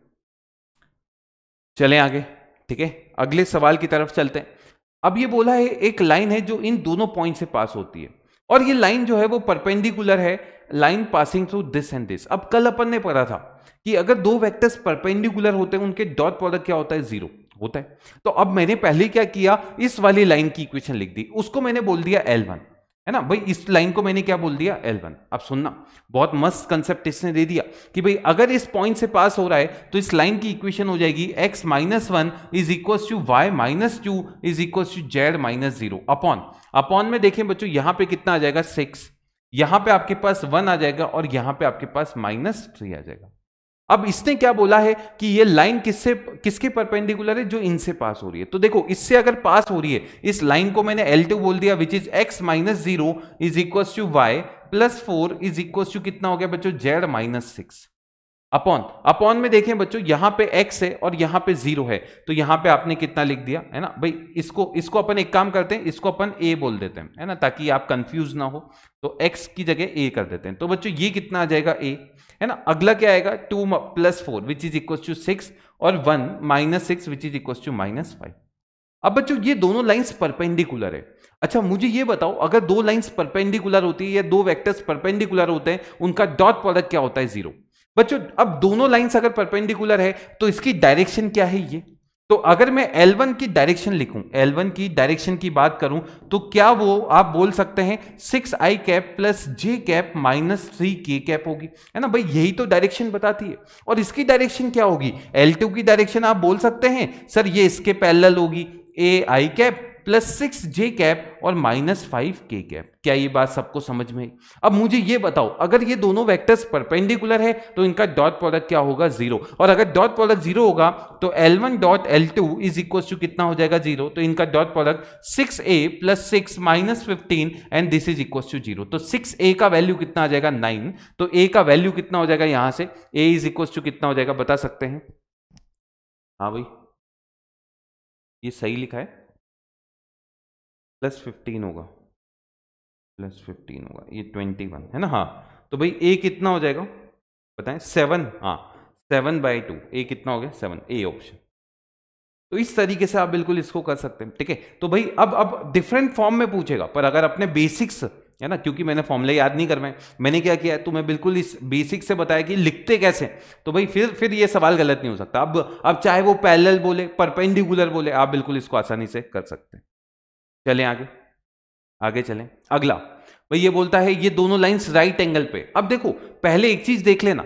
चलें आगे। ठीक है, अगले सवाल की तरफ चलते हैं। अब ये बोला है एक लाइन है जो इन दोनों पॉइंट से पास होती है, और ये लाइन जो है वो परपेंडिकुलर है, line passing through this and this. अब कल अपन ने पढ़ा था कि अगर दो वेक्टर्स परपेंडिकुलर होते हैं उनके डॉट प्रोडक्ट क्या होता है? 0 होता है। तो अब मैंने पहले क्या किया? इस वाली लाइन की इक्वेशन लिख दी, उसको मैंने बोल दिया L1 है ना भाई। इस लाइन को मैंने क्या बोल दिया? L1। अब सुनना, बहुत मस्त कंसेप्ट इसने दे दिया कि भाई अगर इस पॉइंट से पास हो रहा है तो इस लाइन की इक्वेशन हो जाएगी x minus 1 is equal to y minus 2 is equal to z minus 0 upon में देखें बच्चों यहां पे कितना आ जाएगा? 6, यहां पे आपके पास 1 आ जाएगा और यहां पे आपके पास -3 आ जाएगा। अब इसने क्या बोला है कि ये लाइन किसके परपेंडिकुलर है? जो इनसे पास हो रही है। तो देखो इससे अगर पास हो रही है, इस लाइन को मैंने L2 बोल दिया, which is x minus 0 is equal to y plus 4 is equal to कितना हो गया बच्चों? z माइनस 6 अपॉन में देखें बच्चों यहां पे x है और यहां पे 0 है, तो यहां पे आपने कितना लिख दिया है ना भाई? इसको अपन एक काम करते हैं, इसको अपन a बोल देते हैं है ना, ताकि आप कंफ्यूज ना हो। तो x की जगह a कर देते हैं। तो बच्चों ये कितना आ जाएगा? a है ना। अगला क्या आएगा? 2 plus 4 which is equal to 6 और 1 minus 6 which is equal to -5। अब बच्चों ये दोनों लाइंस परपेंडिकुलर है। अच्छा मुझे ये बताओ, अगर दो लाइंस परपेंडिकुलर होती है या दो वेक्टर्स परपेंडिकुलर होते हैं, उनका डॉट प्रोडक्ट क्या होता है? 0। बच्चों अब दोनों लाइंस अगर परपेंडिकुलर है तो इसकी डायरेक्शन क्या है? ये तो अगर मैं L1 की डायरेक्शन लिखूं, L1 की डायरेक्शन की बात करूं, तो क्या वो आप बोल सकते हैं 6i cap plus j cap minus 3k cap होगी, है ना भाई? यही तो डायरेक्शन बताती है। और इसकी डायरेक्शन क्या होगी? L2 की डायरेक्शन आप बोल सकते हैं सर ये इसके पैरेलल होगी, ai कैप प्लस 6 जे कैप और माइनस 5 के कैप। क्या ये बात सबको समझ में आई? अब मुझे ये बताओ, अगर ये दोनों वेक्टर्स परपेंडिकुलर है तो इनका डॉट प्रोडक्ट क्या होगा? 0। और अगर डॉट प्रोडक्ट 0 होगा तो L1 dot L2 is equal to कितना हो जाएगा? 0। तो इनका dot product 6a plus 6 minus 15 and this is equal to 0। तो 6a का वैल्यू कितना आ जाएगा? 9। तो a का वैल्यू कितना हो जाएगा? यहां से a इज इक्वल टू कितना हो जाएगा बता सकते हैं? हाँ भाई, ये सही लिखा है, प्लस 15 होगा, प्लस 15 होगा, ये 21 है ना? हाँ, तो भाई a कितना हो जाएगा बताएं? 7। हाँ, 7/2 a कितना हो गया? 7, a ऑप्शन। तो इस तरीके से आप बिल्कुल इसको कर सकते हैं, ठीक है। तो भाई अब डिफरेंट फॉर्म में पूछेगा, पर अगर अपने बेसिक्स है ना, क्योंकि मैंने फॉर्मूला याद नहीं करवाए, मैंने क्या किया है तुम्हें बिल्कुल इस बेसिक से बताया कि लिखते कैसे, तो भाई फिर ये सवाल गलत नहीं हो सकता। अब चाहे वो पैरेलल बोले, परपेंडिकुलर बोले, आप बिल्कुल इसको आसानी से कर सकते हैं। चलें आगे चलें। अगला भाई ये बोलता है ये दोनों लाइंस राइट एंगल पे। अब देखो पहले एक चीज देख लेना,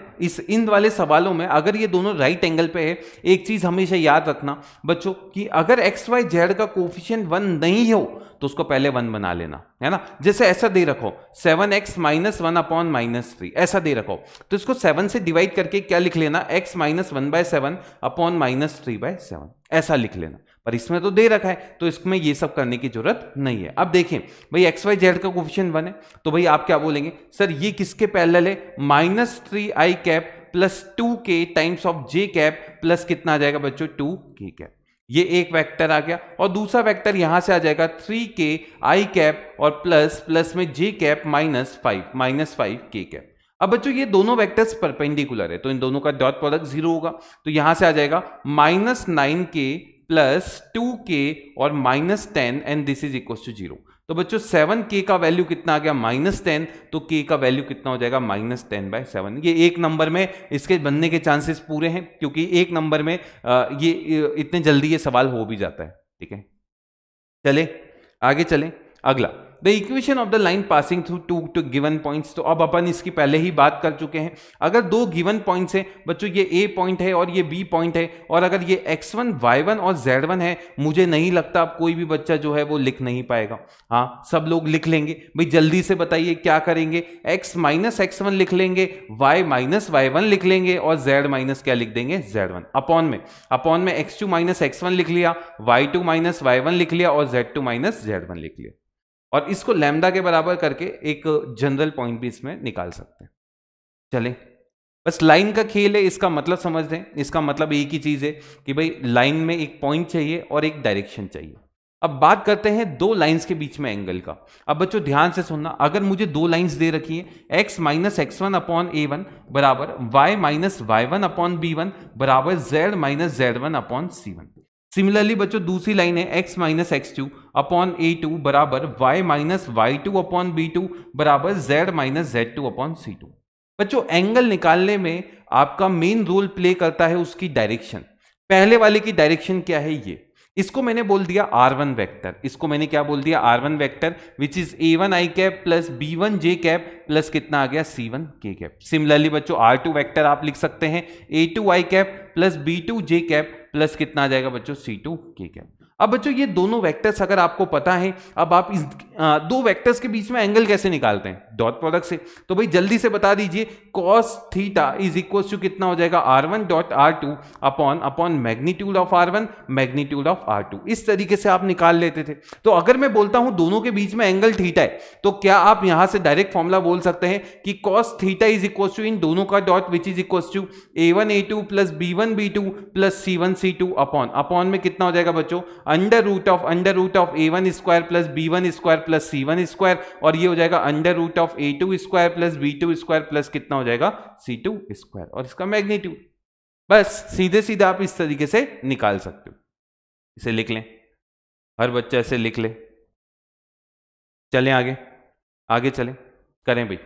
इन वाले सवालों में अगर ये दोनों राइट एंगल पे है, एक चीज हमेशा याद रखना बच्चों कि अगर एक्स वाई जेड का कोफिशिएंट 1 नहीं हो तो उसको पहले 1 बना लेना, है ना। जैसे ऐसा दे रखो 7x माइनस 1 अपॉन माइनस 3, ऐसा दे रखो तो इसको 7 से डिवाइड करके क्या लिख लेना? x माइनस 1/7 अपॉन माइनस 3/7, ऐसा लिख लेना। पर इसमें तो दे रखा है तो इसमें ये सब करने की जरूरत नहीं है। अब देखें भाई एक्स वाई जेड का कोफिशिएंट 1 है, तो भाई आप क्या बोलेंगे? सर ये किसके पैरेलल है? Minus 3i cap plus 2k times of j cap plus कितना आ जाएगा बच्चों? 2k cap. ये एक वेक्टर आ गया और दूसरा वेक्टर यहां से आ जाएगा 3k i कैप और प्लस में j cap minus 5k cap. अब बच्चों ये दोनों वेक्टर्स परपेंडिकुलर है तो इन दोनों का डॉट प्रोडक्ट 0 होगा, तो यहां से आ जाएगा माइनस 9k प्लस 2k और minus 10 and this is equal to 0। तो बच्चों 7k का वैल्यू कितना आ गया? माइनस 10, तो k का वैल्यू कितना हो जाएगा? माइनस 10/7। ये एक नंबर में इसके बनने के चांसेस पूरे हैं क्योंकि एक नंबर में ये इतने जल्दी ये सवाल हो भी जाता है, ठीक है। चले आगे चलें। अगला the equation of the line passing through two given points. तो अब अपन इसकी पहले ही बात कर चुके हैं। अगर दो गिवन पॉइंट्स हैं बच्चों, ये ए पॉइंट है और ये बी पॉइंट है, और अगर ये x1 y1 और z1 है, मुझे नहीं लगता अब कोई भी बच्चा जो है वो लिख नहीं पाएगा। हाँ सब लोग लिख लेंगे। भाई जल्दी से बताइए क्या करेंगे? x माइनस x1 लिख लेंगे, y माइनस y1 लिख लेंगे और z माइनस क्या लिख देंगे? z1। अपॉन में x2 माइनस x1 लिख लिया, y2 माइनस y1 लिख लिया और z2 माइनस z1 लिख लिया, और इसको लैम्डा के बराबर करके एक जनरल पॉइंट भी इसमें निकाल सकते हैं। चले बस लाइन का खेल है, इसका मतलब समझ लें। इसका मतलब एक ही चीज है कि भाई लाइन में एक पॉइंट चाहिए और एक डायरेक्शन चाहिए। अब बात करते हैं दो लाइंस के बीच में एंगल का। अब बच्चों ध्यान से सुनना, अगर मुझे दो लाइंस दे रखी है x minus x1 upon a1 बराबर y minus y1 upon b1 बराबर z minus z1 upon c1। Similarly बच्चों दूसरी लाइन है x minus x2 upon a2 बराबर y minus y2 upon b2 बराबर z minus z2 upon c2। बच्चों एंगल निकालने में आपका मेन रोल प्ले करता है उसकी डायरेक्शन। पहले वाले की डायरेक्शन क्या है? ये इसको मैंने बोल दिया r1 वेक्टर। इसको मैंने क्या बोल दिया? r1 vector which is a1 i cap plus b1 j cap plus कितना आ गया? c1 k cap. सिमिलरली बच्चों r2 वेक्टर आप लिख सकते हैं a2 i cap plus b2 j cap plus कितना आ जाएगा बच्चों? c2 k cap. अब बच्चों ये दोनों वेक्टर्स अगर आपको पता है, अब आप इस दो वेक्टर्स के बीच में एंगल कैसे निकालते हैं? डॉट प्रोडक्ट से। तो भाई जल्दी से बता दीजिए, cos theta is equal to कितना हो जाएगा? r1 dot r2 upon magnitude of r1 magnitude of r2। इस तरीके से आप निकाल लेते थे। तो अगर मैं बोलता हूं दोनों के बीच में एंगल थीटा है, तो क्या आप यहां से डायरेक्ट फॉर्मूला बोल सकते हैं कि cos theta is equal to इन दोनों का dot which is equal to a1 a2 plus b1 b2 plus c1 c2 upon में कितना हो जाएगा बच्चों? Under root of a1 square plus b1 square plus c1 square, और ये हो जाएगा under root of a2 square plus b2 square plus कितना हो जाएगा? c2 स्क्वायर, और इसका मैग्नीट्यूड। बस सीधे सीधे आप इस तरीके से निकाल सकते हो। इसे लिख लें, हर बच्चा ऐसे लिख ले। चलें आगे चलें करें भाई।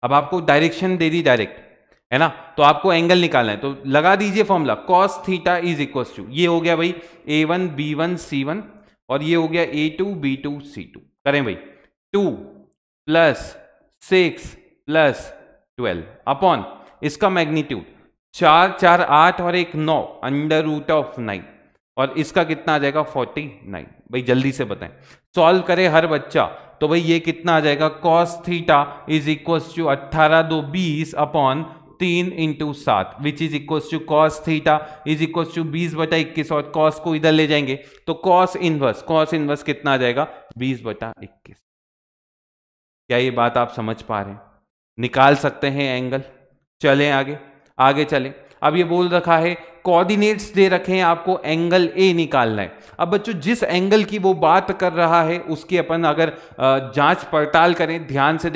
अब आपको डायरेक्शन दे दी डायरेक्ट, है ना, तो आपको एंगल निकालना है, तो लगा दीजिए formula cos theta is equal to, ये हो गया भाई a1 b1 c1 और ये हो गया a2 b2 c2। करें भाई 2 प्लस 6 प्लस 12 अपॉन इसका मैग्नीट्यूड 4 4 8 और 1 9 अंडर रूट ऑफ 9 और इसका कितना आ जाएगा 49। भाई जल्दी से बताएं, सॉल्व करे हर बच्चा। तो भाई ये कितना आ जाएगा, cos theta is equal to 18 2 20 upon 3 into 7 which is equal to cos theta is equal to 20/21 और cos को इधर ले जाएंगे तो cos इनवर्स कितना आ जाएगा 20/21। क्या ये बात आप समझ पा रहे हैं? निकाल सकते हैं एंगल। चलें आगे चलें। अब ये बोल रखा है कोऑर्डिनेट्स दे रखे हैं आपको, एंगल ए निकालना है। अब बच्चों जिस एंगल की वो बात कर रहा है उसकी अपन अगर जांच पड़ताल करें, ध्यान से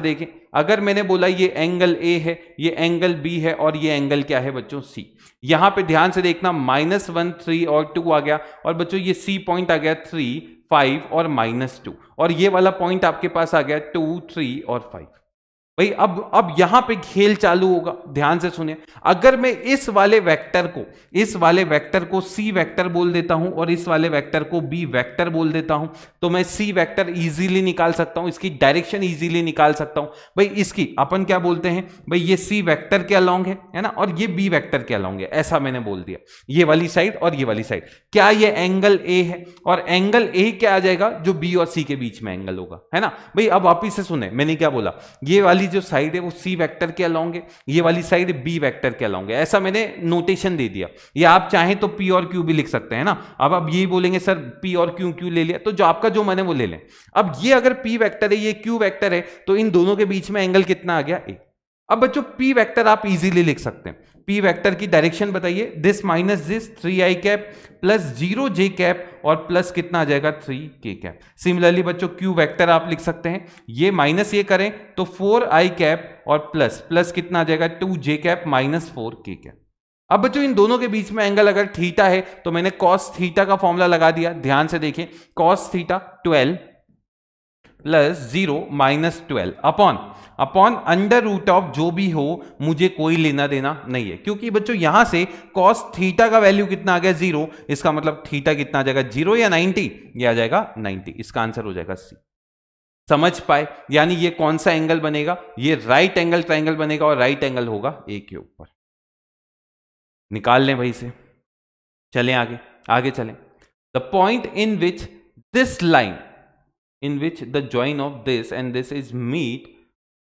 देखें। अगर मैंने बोला ये एंगल ए है, ये एंगल बी है और ये एंगल क्या है बच्चों सी। यहां पे ध्यान से देखना -1 3 और 2 आ गया और बच्चों ये सी पॉइंट आ गया 3 5 और -2 और ये वाला पॉइंट आपके पास आ गया 2 3 और 5। भाई अब यहां पे खेल चालू होगा, ध्यान से सुनिए। अगर मैं इस वाले वेक्टर को सी वेक्टर बोल देता हूं और इस वाले वेक्टर को बी वेक्टर बोल देता हूं तो मैं सी वेक्टर इजीली निकाल सकता हूं, इसकी डायरेक्शन इजीली निकाल सकता हूं। भाई इसकी अपन क्या बोलते हैं, भाई ये सी वेक्टर के अलोंग है ना, और ये बी वेक्टर के अलोंग है, ऐसा मैंने बोल दिया। ये वाली साइड और ये वाली साइड, क्या ये एंगल ए है और एंगल ए क्या आ जाएगा, जो बी और सी के बीच में एंगल होगा, है ना। भाई अब वापिस से सुने, मैंने क्या बोला, ये वाली जो साइड है वो सी वेक्टर के अलोंग है, ये वाली साइड बी वेक्टर के अलोंग है, ऐसा मैंने नोटेशन दे दिया। या आप चाहें तो पी और क्यू भी लिख सकते हैं ना। अब आप यही बोलेंगे सर पी और क्यू ले लिया, तो जो आपका जो मैंने वो ले लें। अब ये अगर पी वेक्टर है, ये क्यू वेक्टर है, तो इन दोनों के बीच में एंगल कितना आ गया, ए। अब बच्चों पी वेक्टर आप इजीली लिख सकते हैं। पी वेक्टर की डायरेक्शन बताइए, this minus this 3i cap plus 0j cap और प्लस कितना आ जाएगा 3k कैप। सिमिलरली बच्चों क्यू वेक्टर आप लिख सकते हैं, ये माइनस ये करें तो 4i कैप और प्लस कितना आ जाएगा 2j cap minus 4k cap. अब बच्चों इन दोनों के बीच में एंगल अगर थीटा है तो मैंने cos थीटा का फॉर्मूला लगा दिया, ध्यान से देखें, cos theta 12 plus 0 minus 12 upon under root of जो भी हो, मुझे कोई लेना देना नहीं है, क्योंकि बच्चों यहां से cos थीटा का वैल्यू कितना आ गया 0, इसका मतलब थीटा कितना आ जाएगा 0 या 90, ये आ जाएगा 90, इसका आंसर हो जाएगा सी। समझ पाए? यानी ये कौन सा एंगल बनेगा, ये राइट एंगल ट्राइंगल बनेगा और राइट एंगल होगा ए के ऊपर। निकाल लें भाई से, चलें आगे चलें। The point in which this line in which the join of this and this is meet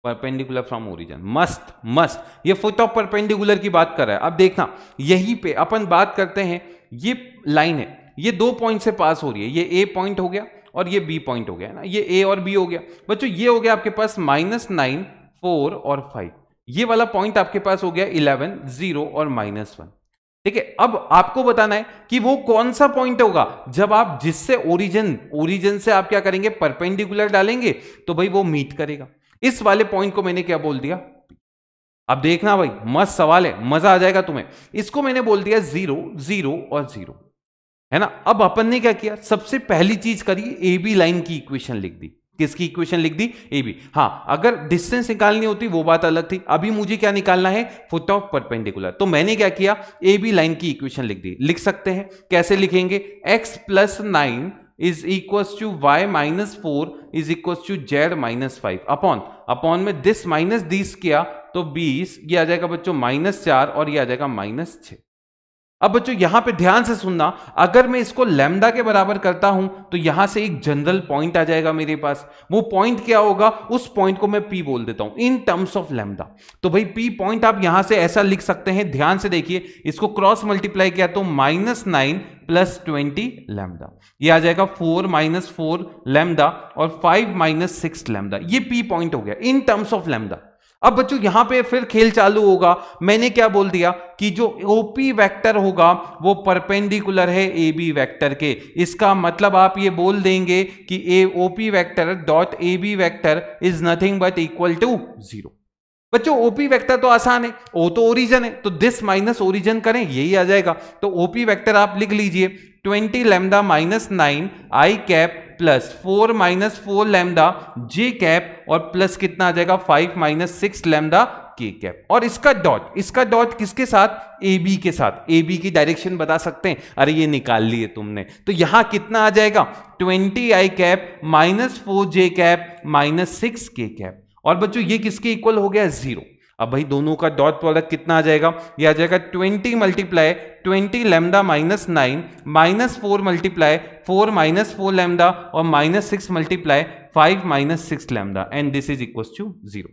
perpendicular from origin, मस्त ये फुट ऑफ परपेंडिकुलर की बात कर रहा है। अब देखना यहीं पे अपन बात करते हैं, ये लाइन है, ये 2 पॉइंट से पास हो रही है, ये ए पॉइंट हो गया और ये बी पॉइंट हो गया, है ना, ये ए और बी हो गया। बच्चों ये हो गया आपके पास -9 4 और 5, ये वाला पॉइंट आपके पास हो गया 11 0 और -1। ठीक है, अब आपको बताना है कि वो कौन सा पॉइंट होगा जब आप जिससे ओरिजिन से आप क्या करेंगे, परपेंडिकुलर डालेंगे तो भाई वो मीट करेगा। इस वाले पॉइंट को मैंने क्या बोल दिया, अब देखना भाई मस्त सवाल है, मजा आ जाएगा तुम्हें। इसको मैंने बोल दिया 0 0 और 0, है ना। अब अपन ने क्या किया, सबसे पहली चीज करी, ए बी लाइन की इक्वेशन लिख दी। किसकी इक्वेशन लिख दी, ए बी। हाँ, अगर डिस्टेंस निकालनी होती वो बात अलग थी, अभी मुझे क्या निकालना है, फुट ऑफ परपेंडिकुलर। तो मैंने क्या किया, ए बी लाइन की इक्वेशन लिख दी। लिख सकते हैं, कैसे लिखेंगे, x + 9 is equal to y - 4 is equal to z - 5 upon में दिस माइनस दिस किया तो 20, ये आ जाएगा बच्चों -4 और ये आ जाएगा -6। अब बच्चों यहां पे ध्यान से सुनना, अगर मैं इसको लैम्डा के बराबर करता हूं तो यहां से एक जनरल पॉइंट आ जाएगा मेरे पास। वो पॉइंट क्या होगा, उस पॉइंट को मैं P बोल देता हूं इन टर्म्स ऑफ लैम्डा। तो भाई P पॉइंट आप यहां से ऐसा लिख सकते हैं, ध्यान से देखिए, इसको क्रॉस मल्टीप्लाई किया तो -9 + 20 लैम्डा, ये आ जाएगा 4 - 4 लैम्डा और 5 - 6 लैम्डा। ये P पॉइंट हो गया इन टर्म्स ऑफ लैम्डा। अब बच्चों यहां पे फिर खेल चालू होगा। मैंने क्या बोल दिया कि जो OP वेक्टर होगा वो परपेंडिकुलर है AB वेक्टर के। इसका मतलब आप ये बोल देंगे कि OP vector dot AB vector is nothing but equal to 0। बच्चों OP वेक्टर तो आसान है, O तो ओरिजिन है, तो दिस माइनस ओरिजिन करें यही आ जाएगा। तो OP वेक्टर आप लिख लीजिए 20 lambda -9 I cap plus 4 - 4 lambda J cap और प्लस कितना आ जाएगा 5 - 6 लैम्डा K कैप। और इसका डॉट किसके साथ, AB के साथ। AB की डायरेक्शन बता सकते हैं, अरे ये निकाल लिए तुमने। तो यहां कितना आ जाएगा 20 I cap -4 J cap -6 K cap. और बच्चों ये किसके इक्वल हो गया 0। अब भाई दोनों का डॉट प्रोडक्ट कितना आ जाएगा, ये आ जाएगा 20 multiply 20 lambda minus 9 minus 4 multiply 4 minus 4 lambda और minus 6 multiply 5 minus 6 lambda and this is equal to 0।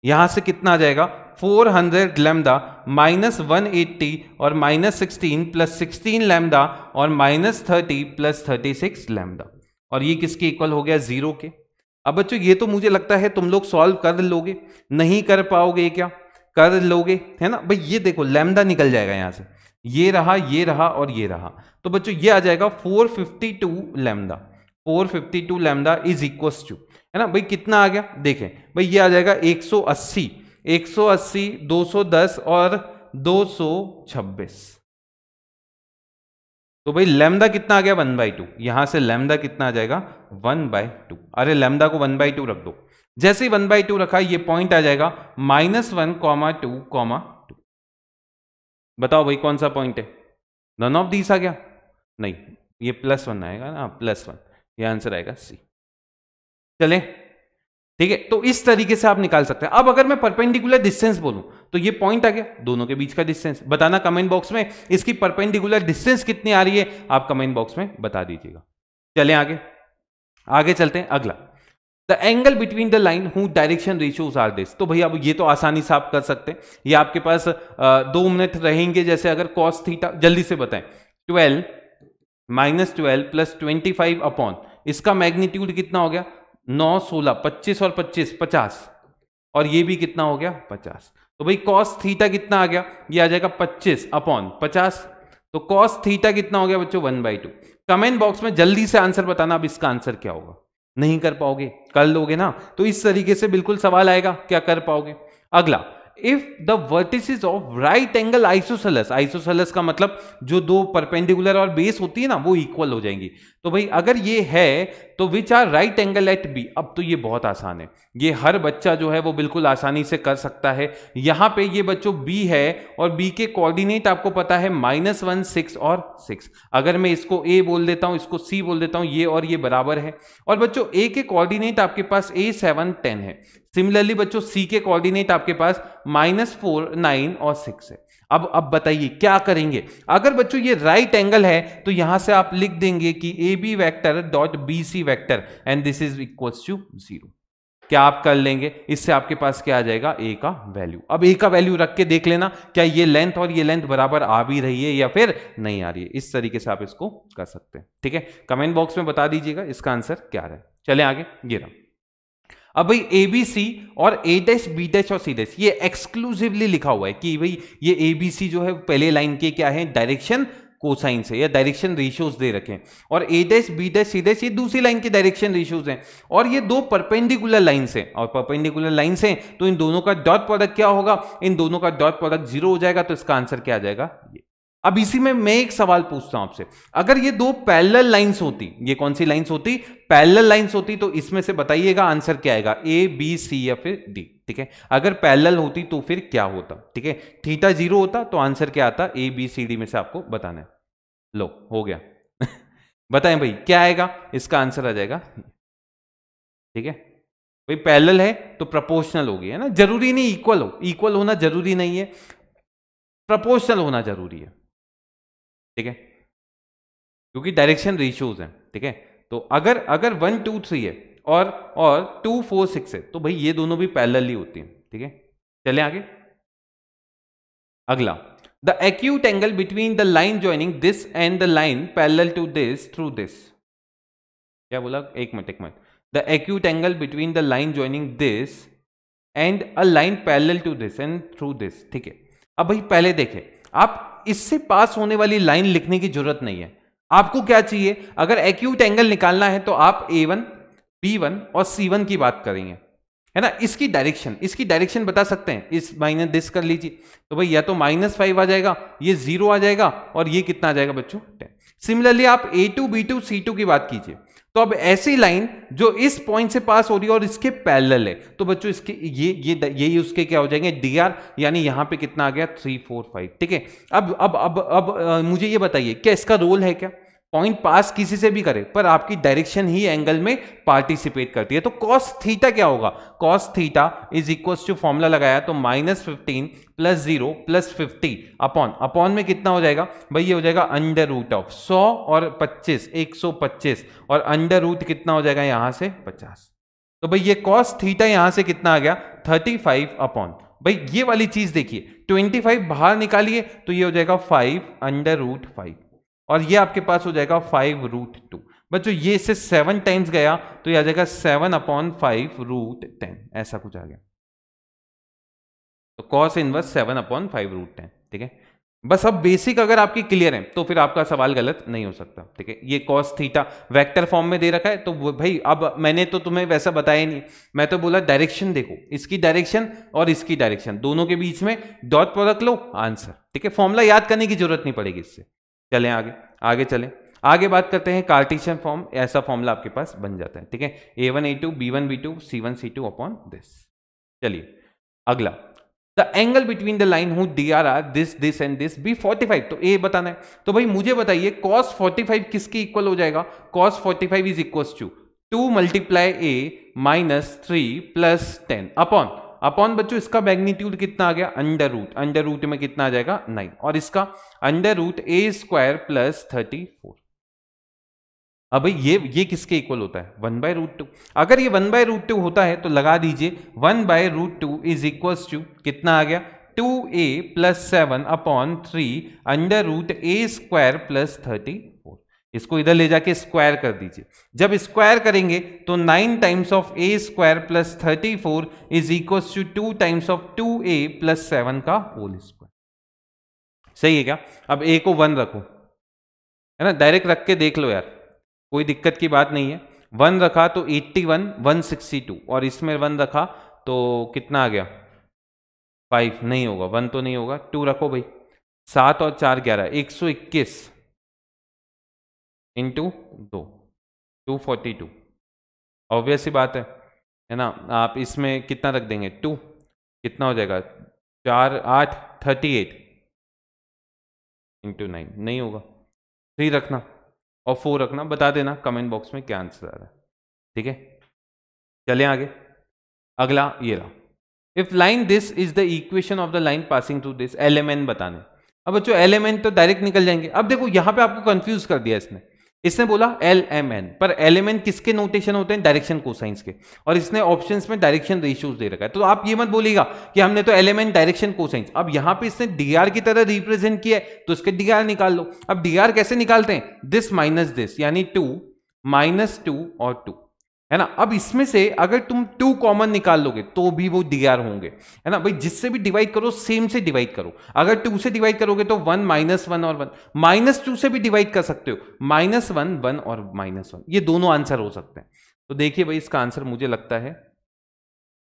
यहां से कितना आ जाएगा 400 लैम्डा माइनस 180 और माइनस 16 प्लस 16 लैम्डा और माइनस 30 प्लस 36 लैम्डा, और ये किसके इक्वल हो गया 0 के। अब बच्चों ये तो मुझे लगता है तुम लोग सॉल्व कर लोगे, नहीं कर पाओगे क्या, कर लोगे है ना भाई। ये देखो लैम्डा निकल जाएगा यहां से, ये रहा और ये रहा, तो बच्चों ये आ जाएगा 452 lambda, 452 lambda is equal to है ना भाई कितना आ गया, देखें भाई ये आ जाएगा 180 180 210 और 226। तो भाई लैम्डा कितना आ गया 1/2, यहां से लैम्डा कितना आ जाएगा 1/2। अरे लैम्डा को 1/2 रख दो, जैसे ही 1/2 रखा ये पॉइंट आ जाएगा -1, 2, 2। बताओ भाई कौन सा पॉइंट है, नन ऑफ दीस आ गया, नहीं ये +1 आएगा ना, +1, ये आंसर आएगा सी। चले ठीक है, तो इस तरीके से आप निकाल सकते हैं। अब अगर मैं परपेंडिकुलर डिस्टेंस बोलूं तो ये पॉइंट आ गया, दोनों के बीच का डिस्टेंस बताना कमेंट बॉक्स में, इसकी परपेंडिकुलर डिस्टेंस कितनी आ रही है आप कमेंट बॉक्स में बता दीजिएगा। चलें आगे चलते हैं। अगला, the angle between the line who direction ratios are this. तो भैया अब ये तो आसानी से आप कर सकते हैं, ये आपके पास 2 मिनट रहेंगे। जैसे अगर कॉस थीटा, जल्दी से बताएं, 12 -12 + 25 अपॉन इसका मैग्नीट्यूड कितना हो गया 9 16 25 और 25 50, और ये भी कितना हो गया 50। तो भाई कॉस थीटा कितना आ गया, ये आ जाएगा 25 अपॉन 50। तो कॉस थीटा कितना हो गया बच्चों 1/2। कमेंट बॉक्स में जल्दी से आंसर बताना अब इसका आंसर क्या होगा। नहीं कर पाओगे, कर लोगे ना, तो इस तरीके से बिल्कुल सवाल आएगा, क्या कर पाओगे। अगला, if the vertices of right angle isosceles, isosceles का मतलब जो दो परपेंडिकुलर और बेस होती है ना वो इक्वल हो जाएंगी। तो भाई अगर ये है तो which are right angle at B. अब तो ये बहुत आसान है, ये हर बच्चा जो है वो बिल्कुल आसानी से कर सकता है। यहां पे ये बच्चों बी है और बी के कोऑर्डिनेट आपको पता है -1 6 और 6। अगर मैं इसको ए बोल देता हूं, इसको सी बोल देता हूं, ये और ये बराबर है। और बच्चों ए के कोऑर्डिनेट आपके पास A7 10 है। सिमिलरली बच्चों सी के कोऑर्डिनेट आपके पास -4 9 और 6 है। अब बताइए क्या करेंगे। अगर बच्चों ये राइट एंगल है तो यहां से आप लिख देंगे कि A B vector dot B C vector and this is equals to 0। क्या आप कर लेंगे, इससे आपके पास क्या आ जाएगा ए का वैल्यू। अब ए का वैल्यू रख के देख लेना क्या ये लेंथ और ये लेंथ बराबर आ भी रही है या फिर नहीं आ रही है। इस तरीके से आप इसको कर सकते हैं। ठीक है, कमेंट बॉक्स में बता दीजिएगा इसका आंसर क्या है। चले आगे, ये रहा। अब भाई ए बी सी और ए डैश बी डैश और सी डैश ये एक्सक्लूसिवली लिखा हुआ है कि भाई ये ए बी सी जो है पहले लाइन के क्या है डायरेक्शन कोसाइन से या डायरेक्शन रेशियोज दे रखे हैं, और A dash B dash C dash ये दूसरी लाइन के डायरेक्शन रेशियोज हैं, और ये दो परपेंडिकुलर लाइन से और परपेंडिकुलर लाइन से, तो इन दोनों का डॉट प्रोडक्ट क्या होगा, इन दोनों का डॉट प्रोडक्ट 0 हो जाएगा। तो इसका आंसर क्या आ जाएगा ये। अब इसी में मैं एक सवाल पूछता हूं आपसे, अगर ये दो पैरेलल लाइंस होती, ये कौन सी लाइंस होती, पैरेलल लाइंस होती, तो इसमें से बताइएगा आंसर क्या आएगा, ए बी सी या फिर डी। ठीक है, अगर पैरेलल होती तो फिर क्या होता। ठीक है, थीटा 0 होता तो आंसर क्या आता, ए बी सी डी में से आपको बताना है। लो हो गया बताएं भाई क्या आएगा, इसका आंसर आ जाएगा। ठीक है भाई, पैरेलल है तो प्रोपोर्शनल होगी, है ना, जरूरी नहीं इक्वल हो, इक्वल होना जरूरी नहीं है, प्रोपोर्शनल होना जरूरी है। ठीक है, क्योंकि डायरेक्शन रेशियोज हैं। ठीक है, तो अगर 1 2 3 है और 2 4 6 है तो भाई ये दोनों भी पैरेलल ही होती हैं। ठीक है, चलें आगे। अगला, the acute angle between the line joining this and the line parallel to this through this. क्या बोला, एक मिनट। The acute angle between the line joining this and a line parallel to this and through this. ठीक है, अब भाई पहले देखें, आप इससे पास होने वाली लाइन लिखने की जरूरत नहीं है। आपको क्या चाहिए, अगर एक्यूट एंगल निकालना है तो आप A1 B1 और C1 की बात करेंगे, है ना। इसकी डायरेक्शन बता सकते हैं, इस माइनस दिस कर लीजिए, तो भाई या तो -5 आ जाएगा, ये 0 आ जाएगा, और ये कितना आ जाएगा बच्चों 10। सिमिलरली आप A2 B2 C2 की बात कीजिए, तो अब ऐसी लाइन जो इस पॉइंट से पास हो रही है और इसके पैरेलल है, तो बच्चों इसके ये उसके क्या हो जाएंगे DR, यानी यहां पे कितना आ गया 3 4 5। ठीक है, अब मुझे ये बताइए क्या इसका रोल है क्या, पॉइंट पास किसी से भी करे पर आपकी डायरेक्शन ही एंगल में पार्टिसिपेट करती है। तो कॉस थीटा क्या होगा, cos theta is equal to, formula लगाया तो -15 + 0 + 50 अपॉन में कितना हो जाएगा भाई, ये हो जाएगा अंडर रूट ऑफ 100 और 25 125 और अंडर रूट कितना हो जाएगा यहां से 50। तो भाई ये कॉस थीटा यहां से कितना आ गया 35 अपॉन, भाई ये वाली चीज देखिए 25 बाहर निकालिए तो ये हो जाएगा 5 अंडर रूट 5 और ये आपके पास हो जाएगा 5√2। बच्चों ये इससे 7 टाइम्स गया तो ये आ जाएगा 7/5√10, ऐसा कुछ आ गया। तो कॉस इनवर्स 7/5√10, ठीक है। बस अब बेसिक अगर आपकी क्लियर है तो फिर आपका सवाल गलत नहीं हो सकता, ठीक है। ये कॉस थीटा वेक्टर फॉर्म में दे रखा है, तो भाई अब मैंने तो तुम्हें वैसा बताया नहीं, मैं तो बोला डायरेक्शन देखो, इसकी डायरेक्शन और इसकी डायरेक्शन दोनों के बीच में डॉट प्रोडक्ट लो, आंसर, ठीक है। फॉर्मूला याद करने की जरूरत नहीं पड़ेगी इससे। चलें आगे चलें, आगे बात करते हैं कार्टेशियन फॉर्म। ऐसा फॉर्मूला आपके पास बन जाता है, ठीक है। A1 A2 B1 B2 C1 C2 upon this. चलिए अगला, the angle between the line who DR R this and this be 45। तो ए बताना है, तो भाई मुझे बताइए cos 45 किसके इक्वल हो जाएगा, cos 45 is equal to 2 × A - 3 + 10 upon बच्चों इसका मैग्नीट्यूड कितना आ गया अंडर रूट में कितना आ जाएगा 9 और इसका √A² + 34। अब भाई ये किसके इक्वल होता है 1/√2। अगर ये 1/√2 होता है तो लगा दीजिए 1/√2 इज इक्वल टू कितना आ गया 2A + 7 अपॉन 3 √A² + 34। इसको इधर ले जाके स्क्वायर कर दीजिए, जब स्क्वायर करेंगे तो 9 times of A² + 34 is equal to 2 times of 2A + 7 का होल स्क्वायर। सही है क्या। अब A को 1 रखो, है ना, डायरेक्ट रख के देख लो यार, कोई दिक्कत की बात नहीं है। 1 रखा तो 81 162 और इसमें 1 रखा तो कितना आ गया 5, नहीं होगा 1 तो नहीं होगा। 2 रखो भाई, 7 और 4 11 121 इंटू 2 242। ऑब्वियस सी बात है ना। आप इसमें कितना रख देंगे 2, कितना हो जाएगा 4 8 38 इंटू 9, नहीं होगा। 3 रखना और 4 रखना, बता देना कमेंट बॉक्स में क्या आंसर आ रहा है, ठीक है। चलें आगे, अगला ये रहा, if line this is the equation of the line passing through this, LMN बताने। अब बच्चों LMN तो डायरेक्ट निकल जाएंगे। अब देखो यहां पे आपको कंफ्यूज कर दिया इसने बोला LMN, पर LMN किसके नोटेशन होते हैं डायरेक्शन कोसाइंस के, और इसने ऑप्शंस में डायरेक्शन रेशियोज दे रखा है। तो आप ये मत बोलिएगा कि हमने तो LMN डायरेक्शन कोसाइंस, अब यहां पे इसने DR की तरह रिप्रेजेंट किया है तो इसके DR निकाल लो। अब DR कैसे निकालते हैं, दिस माइनस दिस, यानी 2 -2 और 2, है ना। अब इसमें से अगर तुम 2 कॉमन निकाल लोगे तो भी वो DR होंगे, है ना भाई। जिससे भी डिवाइड करो सेम से डिवाइड करो, अगर 2 से डिवाइड करोगे तो 1 -1 और 1, -2 से भी डिवाइड कर सकते हो, -1 1 और -1, ये दोनों आंसर हो सकते हैं। तो देखिए भाई इसका आंसर मुझे लगता है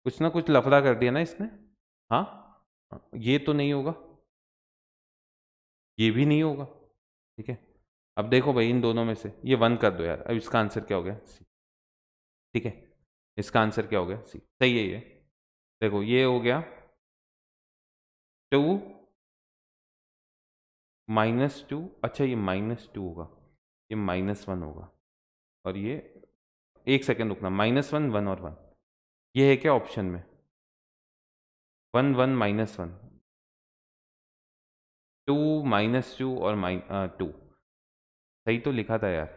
कुछ ना कुछ लफड़ा कर दिया ना इसने। हाँ ये तो नहीं होगा, ये भी नहीं होगा, ठीक है। अब देखो भाई इन दोनों में से ये 1 कर दो यार। अब इसका आंसर क्या हो गया, ठीक है। इसका आंसर क्या हो गया सी, सही है ये। देखो ये हो गया 2 -2, अच्छा ये -2 होगा, ये -1 होगा, और ये 1 सेकेंड रुकना, -1 1 और 1, ये है क्या ऑप्शन में 1 1 -1 2 -2 और 2, सही तो लिखा था यार।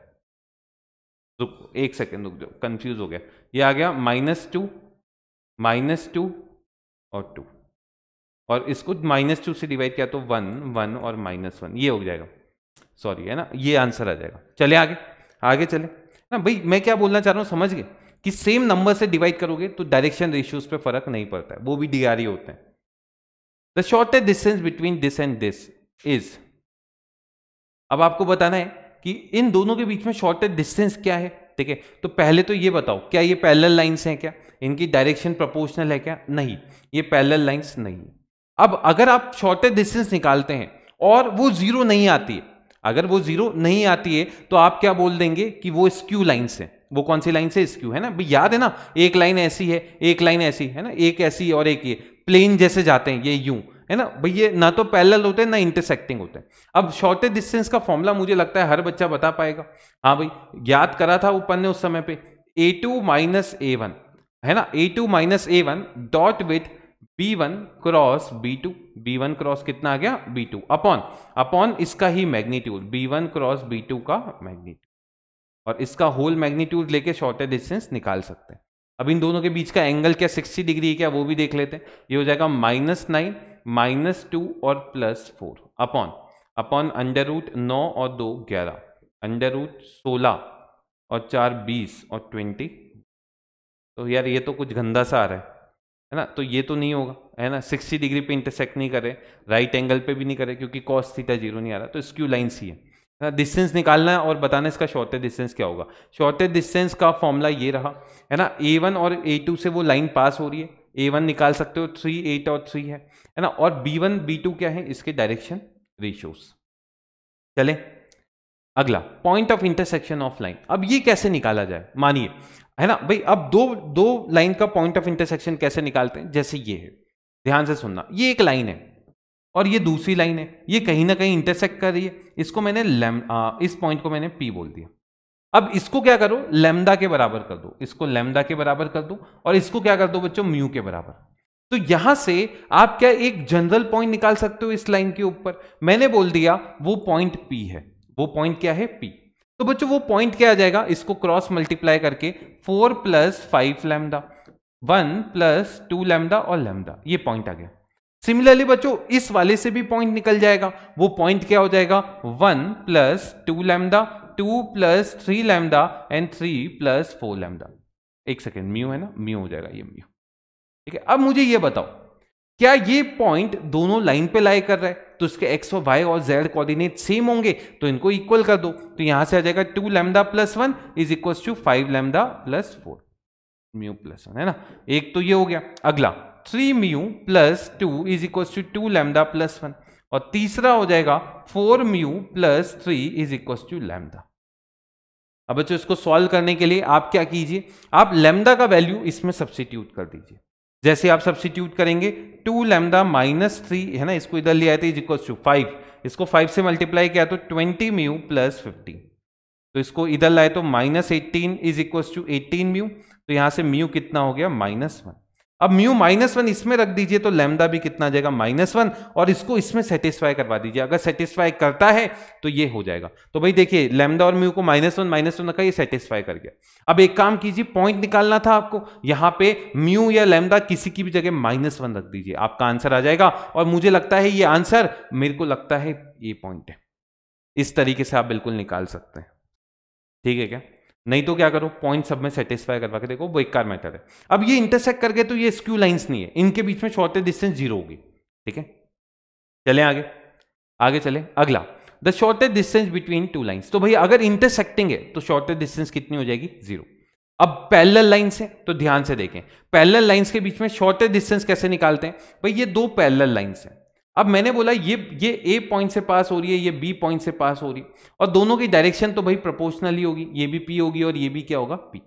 रुक 1 सेकेंड रुक जाओ, कंफ्यूज हो गया। ये आ गया -2 -2 और 2, और इसको -2 से डिवाइड किया तो 1 1 और -1, ये हो जाएगा, सॉरी, है ना, ये आंसर आ जाएगा। चले आगे चले ना भाई। मैं क्या बोलना चाह रहा हूं समझ गए कि सेम नंबर से डिवाइड करोगे तो डायरेक्शन रेशियोज पे फर्क नहीं पड़ता है, वो भी DR ही होते हैं। The shortest distance between this and this is, अब आपको बताना है कि इन दोनों के बीच में शॉर्टेस्ट डिस्टेंस क्या है, ठीक है। तो पहले तो ये बताओ क्या ये पैरेलल लाइंस हैं क्या, इनकी डायरेक्शन प्रोपोर्शनल है क्या, नहीं, ये पैरेलल लाइंस नहीं है। अब अगर आप शॉर्टेस्ट डिस्टेंस निकालते हैं और वो 0 नहीं आती है, अगर वो 0 नहीं आती है तो आप क्या बोल देंगे कि वो स्क्यू लाइंस है। वो कौन सी लाइन से स्क्यू, है ना भाई, याद है ना, एक लाइन ऐसी है एक लाइन ऐसी है ना, एक ऐसी और एक ये प्लेन जैसे जाते हैं ये यूं, है ना भाई, ये ना तो पैरेलल होते हैं ना इंटरसेक्टिंग होते हैं। अब शॉर्टेस्ट डिस्टेंस का फॉर्मूला मुझे लगता है हर बच्चा बता पाएगा। हाँ भाई, याद करा था ऊपर ने उस समय पे, a2 माइनस a1 है ना, a2 minus a1 dot with b1 cross b2, b1 cross कितना आ गया b2 अपॉन इसका ही मैग्नीट्यूड b1 क्रॉस b2 का मैग्नीट्यूड, और इसका होल मैग्नीट्यूड लेके शॉर्टेस्ट डिस्टेंस निकाल सकते हैं। अब इन दोनों के बीच का एंगल क्या 60 डिग्री है क्या, वो भी देख लेते हैं। ये हो जाएगा -9 -2 और +4 अपॉन अंडर रूट 9 और 2 11, अंडर रूट 16 और 4 20 और 20। तो यार ये तो कुछ गंदा सा आ रहा है ना, तो ये तो नहीं होगा है ना, 60 डिग्री पे इंटरसेक्ट नहीं करे, राइट एंगल पे भी नहीं करे, क्योंकि cos थीटा 0 नहीं आ रहा, तो स्क्यू लाइन सी है। डिस्टेंस निकालना है और बताना इसका शॉर्टेस्ट डिस्टेंस क्या होगा। शॉर्टेस्ट डिस्टेंस का फॉर्मूला ये रहा है ना, a1 और a2 से वो लाइन पास हो रही है, a1 निकाल सकते हो 3 8 और 3 है ना, और b1 b2 क्या है, इसके डायरेक्शन रेशियोज। चले अगला, point of intersection of line. अब ये कैसे निकाला जाए, मानिए है ना भाई, अब दो लाइन का पॉइंट ऑफ इंटरसेक्शन कैसे निकालते हैं, जैसे ये है, ध्यान से सुनना, ये एक लाइन है और ये दूसरी लाइन है, ये कहीं ना कहीं इंटरसेक्ट कर रही है, इसको मैंने इस पॉइंट को मैंने P बोल दिया। अब इसको क्या करो, लैम्डा के बराबर कर दो, इसको लैम्डा के बराबर कर दो, और इसको क्या कर दो बच्चों, म्यू के बराबर। तो यहां से आप क्या एक जनरल पॉइंट निकाल सकते हो इस लाइन के ऊपर, मैंने बोल दिया वो पॉइंट P है, वो पॉइंट क्या है P। तो बच्चों वो पॉइंट क्या आ जाएगा, इसको क्रॉस मल्टीप्लाई करके 4 + 5 लैम्डा 1 + 2 लैम्डा और लैम्डा, ये पॉइंट आ गया। सिमिलरली बच्चों इस वाले से भी पॉइंट निकल जाएगा, वो पॉइंट क्या हो जाएगा, 1 + 2 लैम्डा 2 + 3 लैम्डा एंड 3 + 4 लैम्डा। एक सेकेंड, म्यू है ना, म्यू हो जाएगा ये म्यू, ठीक है। अब मुझे ये बताओ, क्या ये पॉइंट दोनों लाइन पे लाई कर रहा है, तो इसके एक्स और वाई और जेड कोऑर्डिनेट सेम होंगे, तो इनको इक्वल कर दो, तो यहां से आ जाएगा 2 लैम्डा + 1 = 5 लैम्डा + 4 म्यू + 1 है ना। एक तो ये हो गया। अगला 3 म्यू + 2 = 2 लैम्डा + 1, और तीसरा हो जाएगा 4 म्यू + 3 = लैम्डा। अब बच्चों इसको सॉल्व करने के लिए आप क्या कीजिए, आप लैम्डा का वैल्यू इसमें सब्स्टिट्यूट कर दीजिए। जैसे आप सब्स्टिट्यूट करेंगे 2 लैम्डा -3 है ना, इसको इधर ले आए थे = 5, इसको 5 से मल्टीप्लाई किया तो 20 म्यू + 15, तो इसको इधर लाए तो -18 = 18 म्यू, तो यहां से म्यू कितना हो गया, -1। अब म्यू -1 इसमें रख दीजिए तो लैम्डा भी कितना आ जाएगा, -1, और इसको इसमें सेटिस्फाई करवा दीजिए। अगर सेटिस्फाई करता है तो ये हो जाएगा। तो भाई देखिए लैम्डा और म्यू को -1 का ये सेटिस्फाई कर गया। अब एक काम कीजिए, पॉइंट निकालना था आपको, यहां पे म्यू या लैम्डा किसी की भी जगह -1 रख दीजिए, आपका आंसर आ जाएगा। और मुझे लगता है ये आंसर, मेरे को लगता है ये पॉइंट है। इस तरीके से आप बिल्कुल निकाल सकते हैं, ठीक है क्या। नहीं तो क्या करो, पॉइंट सब में सेटिस्फाई करवा के देखो, वो बेकार मैटर है। अब ये इंटरसेक्ट करके तो ये स्क्यू लाइंस नहीं है, इनके बीच में शॉर्टेस्ट डिस्टेंस 0 होगी, ठीक है। चलें आगे चलें। अगला, the shortest distance between 2 lines. तो भाई अगर इंटरसेक्टिंग है तो शॉर्टेस्ट डिस्टेंस कितनी हो जाएगी, 0। अब पैरेलल लाइंस है तो ध्यान से देखें, पैरेलल लाइंस के बीच में शॉर्टेस्ट डिस्टेंस कैसे निकालते हैं। भाई ये 2 पैरेलल लाइंस हैं, अब मैंने बोला ये ए पॉइंट से पास हो रही है, ये बी पॉइंट से पास हो रही है, और दोनों की डायरेक्शन तो भाई प्रोपोर्शनल ही होगी, ये भी पी होगी और ये भी क्या होगा, पी।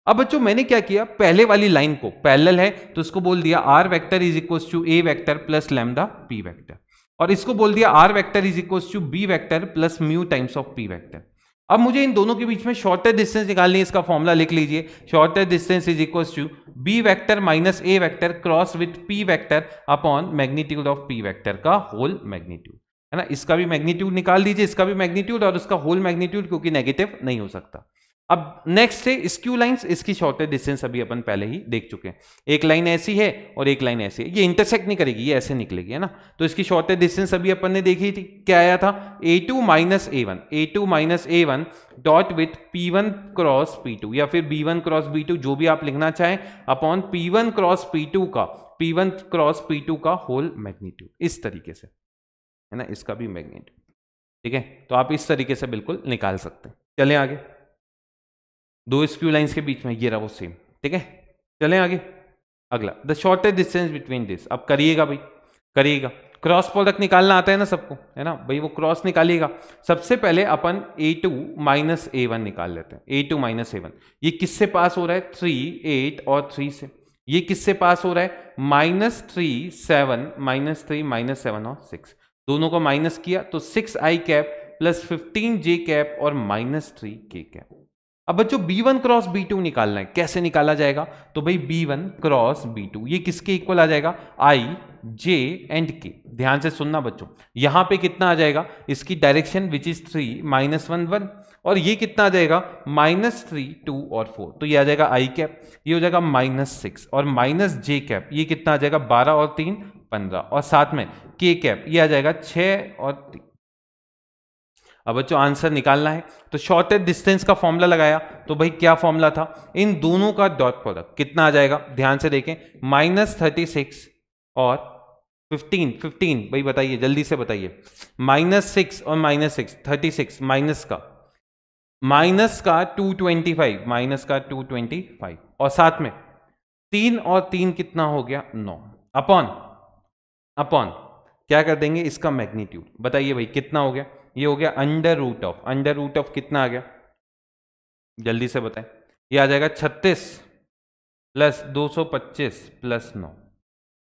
अब बच्चों मैंने क्या किया, पहले वाली लाइन को, पैरेलल है तो इसको बोल दिया R vector = A vector plus lambda P vector, और इसको बोल दिया R vector = B vector plus mu times of P vector. अब मुझे इन दोनों के बीच में शॉर्टेस्ट डिस्टेंस निकालनी है, इसका फॉर्मूला लिख लीजिए, shortest distance = B vector minus A vector cross with P vector upon magnitude of P vector का होल मैग्नीट्यूड, है ना। इसका भी मैग्नीट्यूड निकाल दीजिए, इसका भी मैग्नीट्यूड और उसका होल मैग्नीट्यूड, क्योंकि नेगेटिव नहीं हो सकता। अब नेक्स्ट से स्क्यू लाइंस, इसकी शॉर्टेस्ट डिस्टेंस अभी अपन पहले ही देख चुके हैं, एक लाइन ऐसी है और एक लाइन ऐसी है, ये इंटरसेक्ट नहीं करेगी, ये ऐसे निकलेगी, है ना। तो इसकी शॉर्टेस्ट डिस्टेंस अभी अपन ने देखी थी, क्या आया था, a2 - a1 dot with p1 cross p2 या फिर b1 क्रॉस b2, जो भी आप लिखना चाहें, अपॉन p1 क्रॉस p2 का होल मैग्नीट्यूड, इस तरीके से, है ना, इसका भी मैग्नीट्यूड, ठीक है। तो आप इस तरीके से बिल्कुल निकाल सकते हैं। चलें आगे, 2 स्क्यू लाइंस के बीच में ये रहा वो सेम, ठीक है। चलें आगे। अगला, the shortest distance between this. अब करिएगा भाई, करिएगा, क्रॉस प्रोडक्ट निकालना आता है ना सबको, है ना भाई, वो क्रॉस निकालिएगा। सबसे पहले अपन a2 - a1 निकाल लेते हैं, a2 - a1, ये किससे पास हो रहा है, 3 8 और 3 से, ये किससे पास हो रहा है? -3 7 -3 -7 और 6 दोनों को माइनस किया तो 6i cap plus 15j cap और -3k कैप। अब बच्चों b1 क्रॉस b2 निकालना है, कैसे निकाला जाएगा? तो भाई b1 क्रॉस b2 ये किसके इक्वल आ जाएगा? i j and k। ध्यान से सुनना बच्चों, यहां पे कितना आ जाएगा? इसकी डायरेक्शन विच इज 3 -1 1 और ये कितना आ जाएगा? -3 2 और 4 तो ये आ जाएगा i कैप, ये हो जाएगा -6 और -j कैप ये कितना आ जाएगा? 12 और 3 15 और साथ में k कैप ये आ जाएगा 6 और 3। अब बच्चों आंसर निकालना है तो शॉर्टेस्ट डिस्टेंस का फॉर्मूला लगाया तो भाई क्या फॉर्मूला था? इन दोनों का डॉट प्रोडक्ट कितना आ जाएगा? ध्यान से देखें, -36 और 15 भाई बताइए जल्दी से बताइए, -6 और -6 36 माइनस का 225 और साथ में 3 और 3 कितना हो गया? 9 अपॉन क्या कर देंगे? इसका मैग्नीट्यूड बताइए भाई कितना हो गया? ये हो गया अंडर रूट ऑफ कितना आ गया? जल्दी से बताएं। ये आ जाएगा 36 प्लस 225 प्लस 9।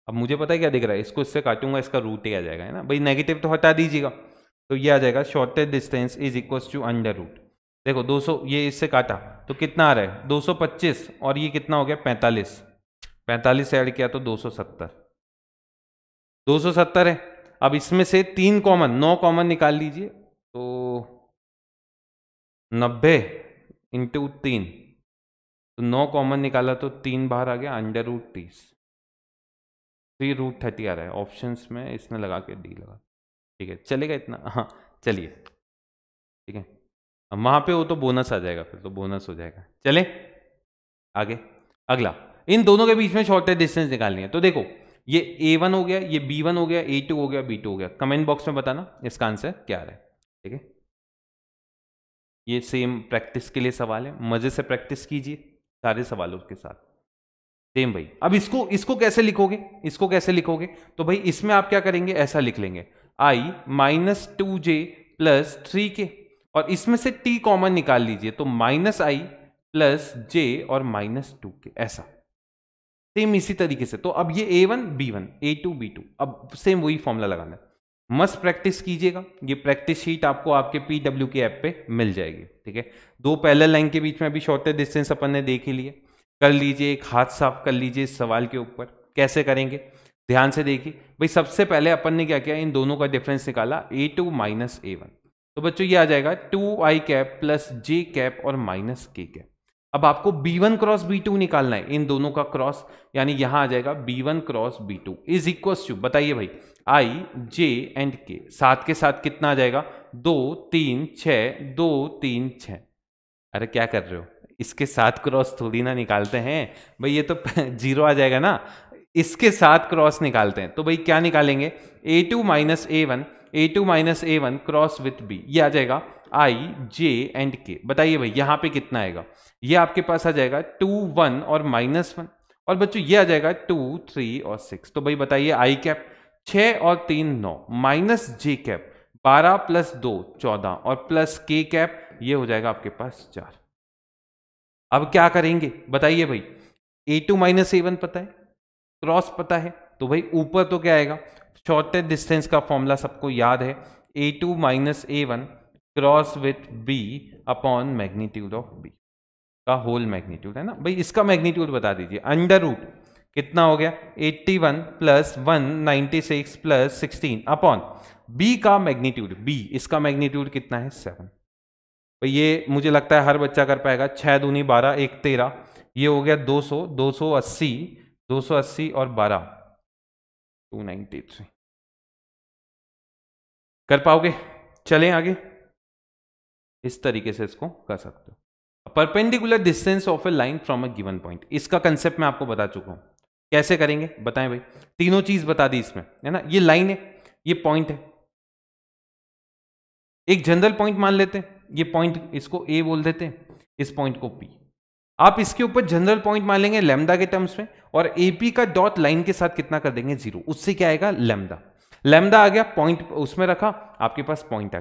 अब मुझे पता है क्या दिख रहा है, इसको इससे काटूंगा, इसका रूट ही आ जाएगा, है ना भाई। नेगेटिव तो हटा दीजिएगा, तो ये आ जाएगा shortest distance is equal to under root. देखो 200 ये इससे काटा तो कितना आ रहा है? 225 और ये कितना हो गया? 45 ऐड किया तो 270 है। अब इसमें से 3 कॉमन 9 कॉमन निकाल लीजिए तो 90 इंटू 3 तो 9 कॉमन निकाला तो 3 बाहर आ गया, अंडर रूट 30 3√30 आ रहा है ऑप्शंस में, इसने लगा के डी लगा। ठीक है चलेगा इतना? हाँ चलिए ठीक है। वहां पे वो तो बोनस आ जाएगा, फिर तो बोनस हो जाएगा। चले आगे, अगला इन दोनों के बीच में शॉर्टेस्ट डिस्टेंस निकालनी है। तो देखो ये A1 हो गया, ये B1 हो गया, A2 हो गया, B2 हो गया। कमेंट बॉक्स में बताना इसका आंसर क्या आ रहा है। ठीक है, ये सेम प्रैक्टिस के लिए सवाल है, मजे से प्रैक्टिस कीजिए सारे सवालों के साथ। सेम भाई। अब इसको कैसे लिखोगे? इसको कैसे लिखोगे? तो भाई इसमें आप क्या करेंगे, ऐसा लिख लेंगे I -2j प्लस 3k और इसमें से t कॉमन निकाल लीजिए तो -i प्लस j और -2k ऐसा। सेम इसी तरीके से। तो अब ये A1 B1 A2 B2 अब सेम वही फॉर्मूला लगाना है। मस्त प्रैक्टिस कीजिएगा, ये प्रैक्टिस शीट आपको आपके PW के ऐप पे मिल जाएगी। ठीक है, 2 पैरेलल लाइन के बीच में अभी शॉर्टेस्ट डिस्टेंस अपन ने देख ही लिए। कर लीजिए, एक हाथ साफ कर लीजिए इस सवाल के ऊपर। कैसे करेंगे ध्यान से देखिए भाई। सबसे पहले अपन ने क्या किया, इन दोनों का डिफरेंस निकाला A2 माइनस A1। तो बच्चों ये आ जाएगा 2i cap plus j cap और माइनस k कैप। अब आपको B1 क्रॉस B2 निकालना है, इन दोनों का क्रॉस, यानी यहां आ जाएगा B1 cross B2 is equal to, बताइए भाई, I J एंड K। साथ के साथ कितना आ जाएगा? 2 3 6 2 3 6। अरे क्या कर रहे हो, इसके साथ क्रॉस थोड़ी ना निकालते हैं भाई, ये तो 0 आ जाएगा ना। इसके साथ क्रॉस निकालते हैं तो भाई क्या निकालेंगे? A2 minus A1 cross with B, ये आ जाएगा I J एंड K। बताइए भाई यहां पे कितना आएगा? ये आपके पास आ जाएगा 2 1 और -1 और बच्चों ये आ जाएगा 2 3 और 6। तो भाई बताइए I कैप 6 और 3 9 माइनस J कैप 12 प्लस 2 14 और प्लस K कैप ये हो जाएगा आपके पास 4। अब क्या करेंगे बताइए भाई? A2 माइनस A1 पता है, क्रॉस पता है, तो भाई ऊपर तो क्या आएगा? शॉर्टेस्ट डिस्टेंस का फॉर्मूला सबको याद है, A2 minus A1 cross with B upon magnitude of B का होल मैग्नीट्यूड, है ना भाई। इसका मैग्नीट्यूड बता दीजिए। अंडर रूट कितना हो गया? 81 प्लस 196 प्लस 16 अपॉन B का मैग्नीट्यूड, B इसका मैग्नीट्यूड कितना है? 7। भाई ये मुझे लगता है हर बच्चा कर पाएगा। 6 दूनी 12 1 13, ये हो गया 200 280 और 12 293। कर पाओगे? चलें आगे, इस तरीके से इसको कर सकते हो। Perpendicular distance of A line from a given point, इसका कंसेप्ट मैं आपको बता चुका हूं। कैसे करेंगे बताएं भाई? तीनों चीज बता दी इसमें, है ना। ये लाइन है, ये पॉइंट है, एक जनरल पॉइंट मान लेते हैं, ये पॉइंट इसको A बोल देते हैं, इस पॉइंट को P। आप इसके ऊपर जनरल पॉइंट मान लेंगे लैम्डा के टर्म्स में, और AP का डॉट लाइन के साथ कितना कर देंगे? 0। उससे क्या आएगा? लैम्डा। लैम्डा आ गया, पॉइंट उसमें रखा, आपके पास पॉइंट आ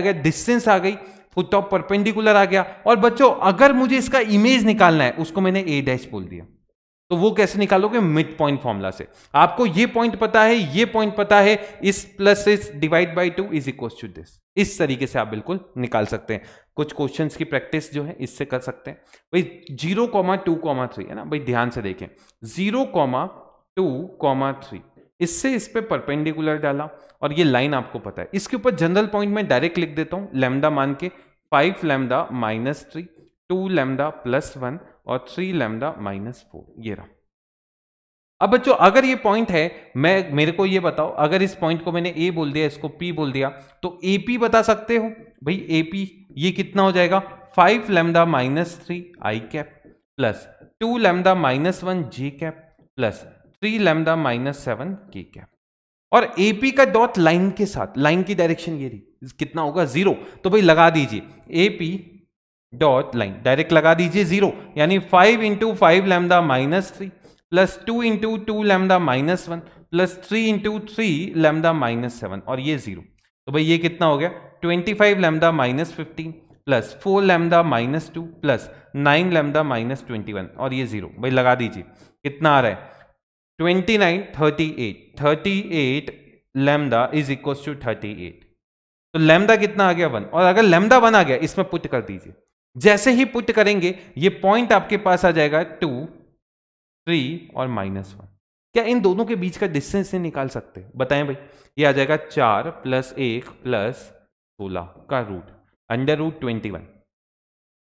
गया, डिस्टेंस आ गई, फुट ऑफ परपेंडिकुलर आ गया। और बच्चों अगर मुझे इसका इमेज निकालना है, उसको मैंने A डैश बोल दिया। तो वो कैसे निकालोगे? मिड पॉइंट फॉर्मूला से। आपको ये पॉइंट पता है, ये पॉइंट पता है, इस प्लस इस divide by 2 is equal to this. इस तरीके से आप बिल्कुल निकाल सकते हैं। कुछ क्वेश्चंस की प्रैक्टिस जो है इससे कर सकते हैं। भाई 0,2,3 है ना भाई, ध्यान से देखें 0,2,3 इससे इस पे परपेंडिकुलर डाला और ये लाइन आपको पता है। इसके ऊपर जनरल पॉइंट में डायरेक्ट लिख देता हूं लैम्डा मान के, 5 लैम्डा माइनस 3, 2 लैम्डा प्लस 1 और 3 लैम्डा माइनस 4, ये रहा। अब बच्चों अगर ये पॉइंट है, मेरे को ये बताओ, अगर इस पॉइंट को मैंने ए बोल दिया, इसको पी बोल दिया, तो एपी बता सकते हो भाई? एपी ये कितना हो जाएगा? 5 लैम्डा माइनस 3 आई कैप प्लस 2 लैम्डा माइनस 1 जे कैप प्लस 3 लैम्डा माइनस 7 के कैप। और एपी का डॉट लाइन के साथ, लाइन की डायरेक्शन ये रही, कितना होगा? 0। तो भाई लगा दीजिए एपी डॉट लाइन, डायरेक्ट लगा दीजिए 0, यानी 5 into 5 lambda minus 3 plus 2 into 2 lambda minus 1 plus 3 into 3 lambda minus 7 और ये 0। तो भाई ये कितना हो गया? 25 lambda minus 15 plus 4 lambda minus 2 plus 9 lambda minus 21 और ये 0। भाई लगा दीजिए कितना आ रहा है? 29, 38 लैम्डा इज इक्वल टू 38। तो लैम्डा कितना आ गया? 1। और अगर लैम्डा 1 आ गया, इसमें पुट कर दीजिए। जैसे ही पुट करेंगे ये पॉइंट आपके पास आ जाएगा 2, 3 और माइनस 1। क्या इन दोनों के बीच का डिस्टेंस नहीं निकाल सकते? बताएं भाई। ये आ जाएगा 4 प्लस 1 प्लस 16 का रूट अंडर रूट 21।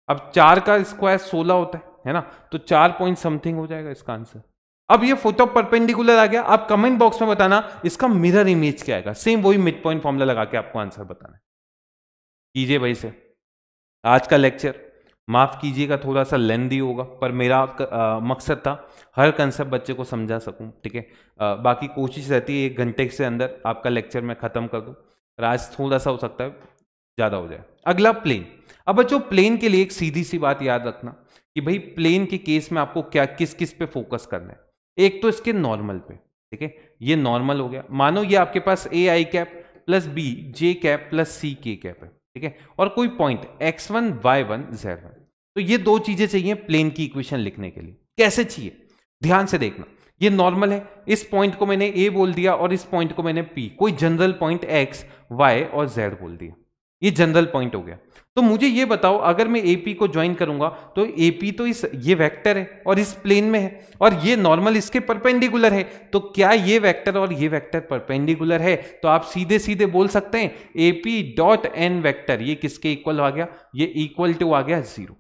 अब 4 का स्क्वायर 16 होता है ना, तो 4 पॉइंट समथिंग हो जाएगा इसका आंसर। अब ये फोटो परपेंडिकुलर आ गया। आप कमेंट बॉक्स में बताना इसका मिरर इमेज क्या आएगा। सेम वही मिड पॉइंट फॉर्मूला लगा के आपको आंसर बताना है। कीजिए भाई से। आज का लेक्चर माफ कीजिएगा थोड़ा सा लेंदी होगा, पर मेरा मकसद था हर कंसेप्ट बच्चे को समझा सकूं, ठीक है। बाकी कोशिश रहती है 1 घंटे से अंदर आपका लेक्चर मैं खत्म कर दूं, पर आज थोड़ा सा हो सकता है ज्यादा हो जाए। अगला प्लेन। अब बच्चों प्लेन के लिए एक सीधी सी बात याद रखना कि भाई प्लेन के केस में आपको क्या किस किस पे फोकस करना है। एक तो इसके नॉर्मल पे, ठीक है, ये नॉर्मल हो गया। मानो ये आपके पास A I cap plus B J cap plus C K cap है, ठीक है, और कोई पॉइंट x1 y1 z1। तो ये 2 चीजें चाहिए प्लेन की इक्वेशन लिखने के लिए। कैसे चाहिए? ध्यान से देखना। ये नॉर्मल है, इस पॉइंट को मैंने a बोल दिया और इस पॉइंट को मैंने p, कोई जनरल पॉइंट x, y और z बोल दिया। ये जनरल पॉइंट हो गया। तो मुझे ये बताओ, अगर मैं AP को ज्वाइन करूंगा तो AP तो ये वेक्टर है और इस प्लेन में है, और ये नॉर्मल इसके परपेंडिकुलर है। तो क्या ये वेक्टर और ये वेक्टर परपेंडिकुलर है? तो आप सीधे सीधे बोल सकते हैं AP डॉट n वेक्टर ये किसके इक्वल आ गया? ये इक्वल टू आ गया 0।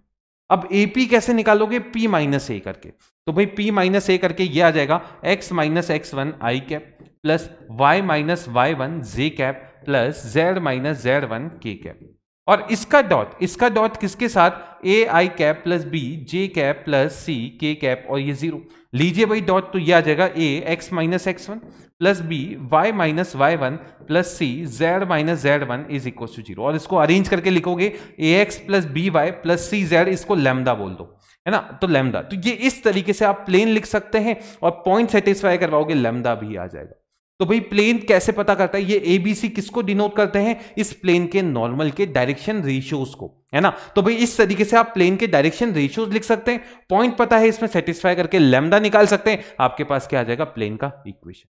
अब AP कैसे निकालोगे? P माइनस ए करके। तो भाई P माइनस ए करके ये आ जाएगा x minus x1 I cap plus y minus y1 J cap plus z minus z1 K cap. और इसका डॉट किसके साथ? A I cap plus B J cap plus C K cap और ये 0। लीजिए भाई डॉट, तो ये आ जाएगा A X minus x1 plus B Y minus y1 plus C z minus z1 is equal to 0। और इसको अरेंज करके लिखोगे A X plus B Y plus C z, इसको लैम्डा बोल दो, है ना, तो लैम्डा। तो ये इस तरीके से आप प्लेन लिख सकते हैं और पॉइंट सेटिस्फाई करवाओगे, लैम्डा भी आ जाएगा। तो भाई प्लेन कैसे पता करता है? ये एबीसी किसको डिनोट करते हैं? इस प्लेन के नॉर्मल के डायरेक्शन रेशियोज को, है ना। तो भाई इस तरीके से आप प्लेन के डायरेक्शन रेशियोज लिख सकते हैं। पॉइंट पता है, इसमें सेटिस्फाई करके लैम्डा निकाल सकते हैं। आपके पास क्या आ जाएगा? प्लेन का इक्वेशन।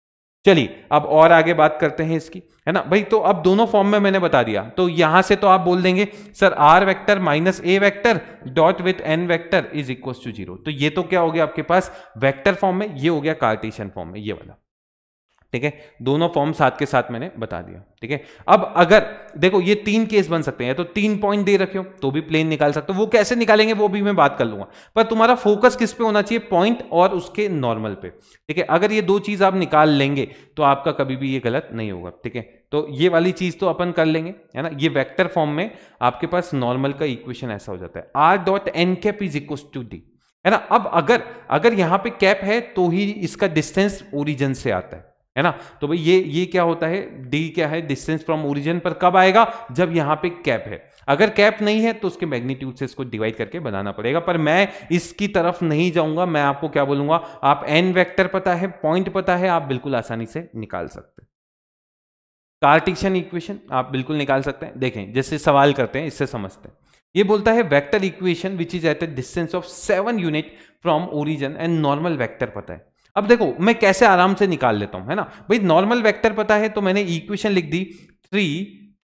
चलिए अब और आगे बात करते हैं इसकी, है ना भाई। तो अब दोनों फॉर्म में मैंने बता दिया, तो यहां से तो आप बोल देंगे sir R vector minus A vector dot with N vector is equal to 0। तो ये तो क्या हो गया आपके पास? वेक्टर फॉर्म में। ये हो गया कार्टेशियन फॉर्म में, ये वाला, ठीक है। दोनों फॉर्म साथ के साथ मैंने बता दिया, ठीक है। अब अगर देखो ये 3 केस बन सकते हैं, तो 3 पॉइंट दे रखे हो तो भी प्लेन निकाल सकते हो। वो कैसे निकालेंगे वो भी मैं बात कर लूंगा, पर तुम्हारा फोकस किस पे होना चाहिए? पॉइंट और उसके नॉर्मल पे, ठीक है। अगर ये 2 चीज आप निकाल लेंगे तो आपका कभी भी ये गलत नहीं होगा, ठीक है। तो ये वाली चीज तो अपन कर लेंगे, है ना। ये वेक्टर फॉर्म में आपके पास नॉर्मल का इक्वेशन ऐसा हो जाता है, R dot N cap is equal to D, है ना। अब अगर यहां पे कैप है तो ही इसका डिस्टेंस ओरिजिन से आता है ना। तो भाई ये क्या होता है? d क्या है? डिस्टेंस फ्रॉम ओरिजिन पर कब आएगा? जब यहां पे कैप है। अगर कैप नहीं है तो उसके मैग्नीट्यूड से इसको डिवाइड करके बनाना पड़ेगा, पर मैं इसकी तरफ नहीं जाऊंगा। मैं आपको क्या बोलूंगा, आप n वेक्टर पता है, पॉइंट पता है, आप बिल्कुल आसानी से निकाल सकते हैं। कार्टेशियन इक्वेशन आप बिल्कुल निकाल सकते हैं। देखें जैसे सवाल करते हैं, इससे समझते हैं। ये बोलता है vector equation which is at a distance of 7 unit from origin and normal vector पता है। अब देखो मैं कैसे आराम से निकाल लेता हूं, है ना भाई, नॉर्मल वेक्टर पता है तो मैंने इक्वेशन लिख दी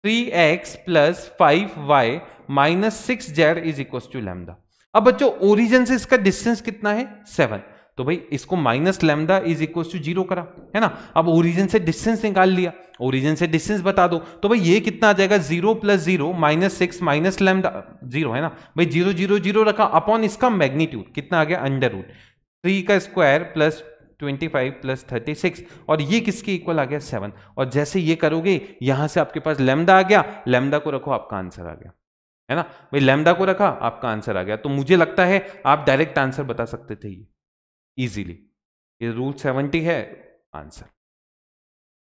3x plus 5y minus 6z is equal to lambda. अब बच्चों ओरिजिन से इसका डिस्टेंस कितना है 7, तो भाई इसको minus lambda is equal to 0 करा, है ना। अब ओरिजिन से डिस्टेंस निकाल लिया, ओरिजिन से डिस्टेंस बता दो, तो भाई ये कितना आ जाएगा 0 प्लस 0 माइनस 6 माइनस लैम्डा 0, है ना भाई, 0 0 0 रखा अपॉन इसका मैग्नीट्यूड कितना आ गया अंडर रूट 3 का स्क्वायर प्लस 25 प्लस 36, और ये किसके इक्वल आ गया 7। और जैसे ये करोगे यहां से आपके पास लैम्डा आ गया, लैम्डा को रखो आपका आंसर आ गया, है ना भाई, लैम्डा को रखा आपका आंसर आ गया। तो मुझे लगता है आप डायरेक्ट आंसर बता सकते थे ये इजीली, ये रूट 70 है आंसर,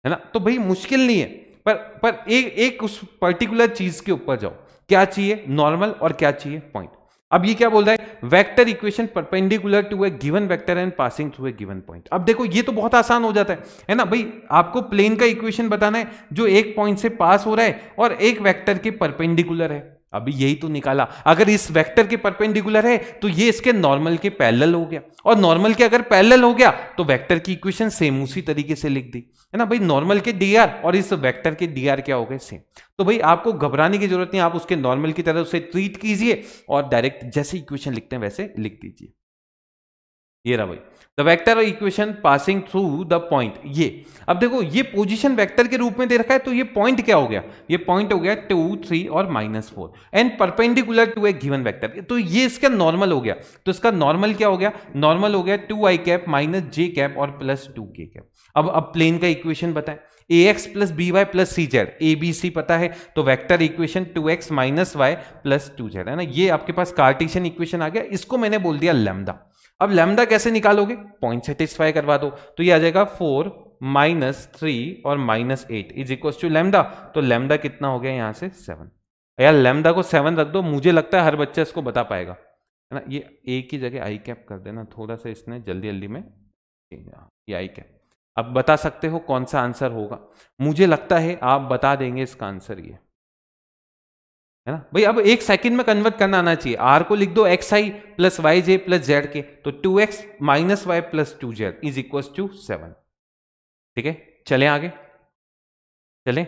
है ना। तो भाई मुश्किल नहीं है, पर एक उस पर्टिकुलर चीज के ऊपर जाओ, क्या चाहिए नॉर्मल और क्या चाहिए पॉइंट। अब ये क्या बोल रहा है, vector equation perpendicular to a given vector and passing through a given point. अब देखो ये तो बहुत आसान हो जाता है ना भाई, आपको प्लेन का इक्वेशन बताना है जो एक पॉइंट से पास हो रहा है और एक वेक्टर के परपेंडिकुलर है। अभी यही तो निकाला, अगर इस वेक्टर के परपेंडिकुलर है तो ये इसके नॉर्मल के पैरेलल हो गया, और नॉर्मल के अगर पैरेलल हो गया तो वेक्टर की इक्वेशन सेम उसी तरीके से लिख दी, है ना भाई। नॉर्मल के dr और इस वेक्टर के dr क्या हो गए सेम। तो भाई आपको घबराने की जरूरत नहीं, आप उसके नॉर्मल की तरह उसे ट्रीट कीजिए और डायरेक्ट जैसे इक्वेशन लिखते हैं वैसे लिख दीजिए। ये रहा भाई the vector equation passing through the point. ये अब देखो ये पोजीशन वेक्टर के रूप में दे रखा है, तो ये पॉइंट क्या हो गया, ये पॉइंट हो गया 2 3 और -4 and perpendicular to a given vector. तो ये इसका नॉर्मल हो गया, तो इसका नॉर्मल क्या हो गया, नॉर्मल हो गया 2i cap minus j cap और प्लस 2k कैप। अब प्लेन का इक्वेशन बताएं, ax plus by plus cz, abc पता है, तो vector equation 2x minus y plus 2z, है ना। ये आपके पास कार्टेशियन इक्वेशन आ गया, इसको मैंने बोल दिया लैम्डा। अब लैम्डा कैसे निकालोगे, पॉइंट सेटिस्फाई करवा दो, तो ये आ जाएगा 4 -3 और -8 इज इक्वल टू लैम्डा। तो लैम्डा कितना हो गया यहाँ से 7। यार लैम्डा को 7 रख दो, मुझे लगता है हर बच्चा इसको बता पाएगा, है ना। ये ए की जगह आई कैप कर देना, थोड़ा सा इसने जल्दी जल्दी में, ये आई कैप। अब बता सकते हो कौन सा आंसर होगा, मुझे लगता है आप बता देंगे इसका आंसर ये, है ना भाई। अब एक सेकंड में कन्वर्ट करना आना चाहिए, आर को लिख दो xi plus yj plus z के, तो 2x minus y plus 2z is equal to 7। ठीक है चले आगे, चले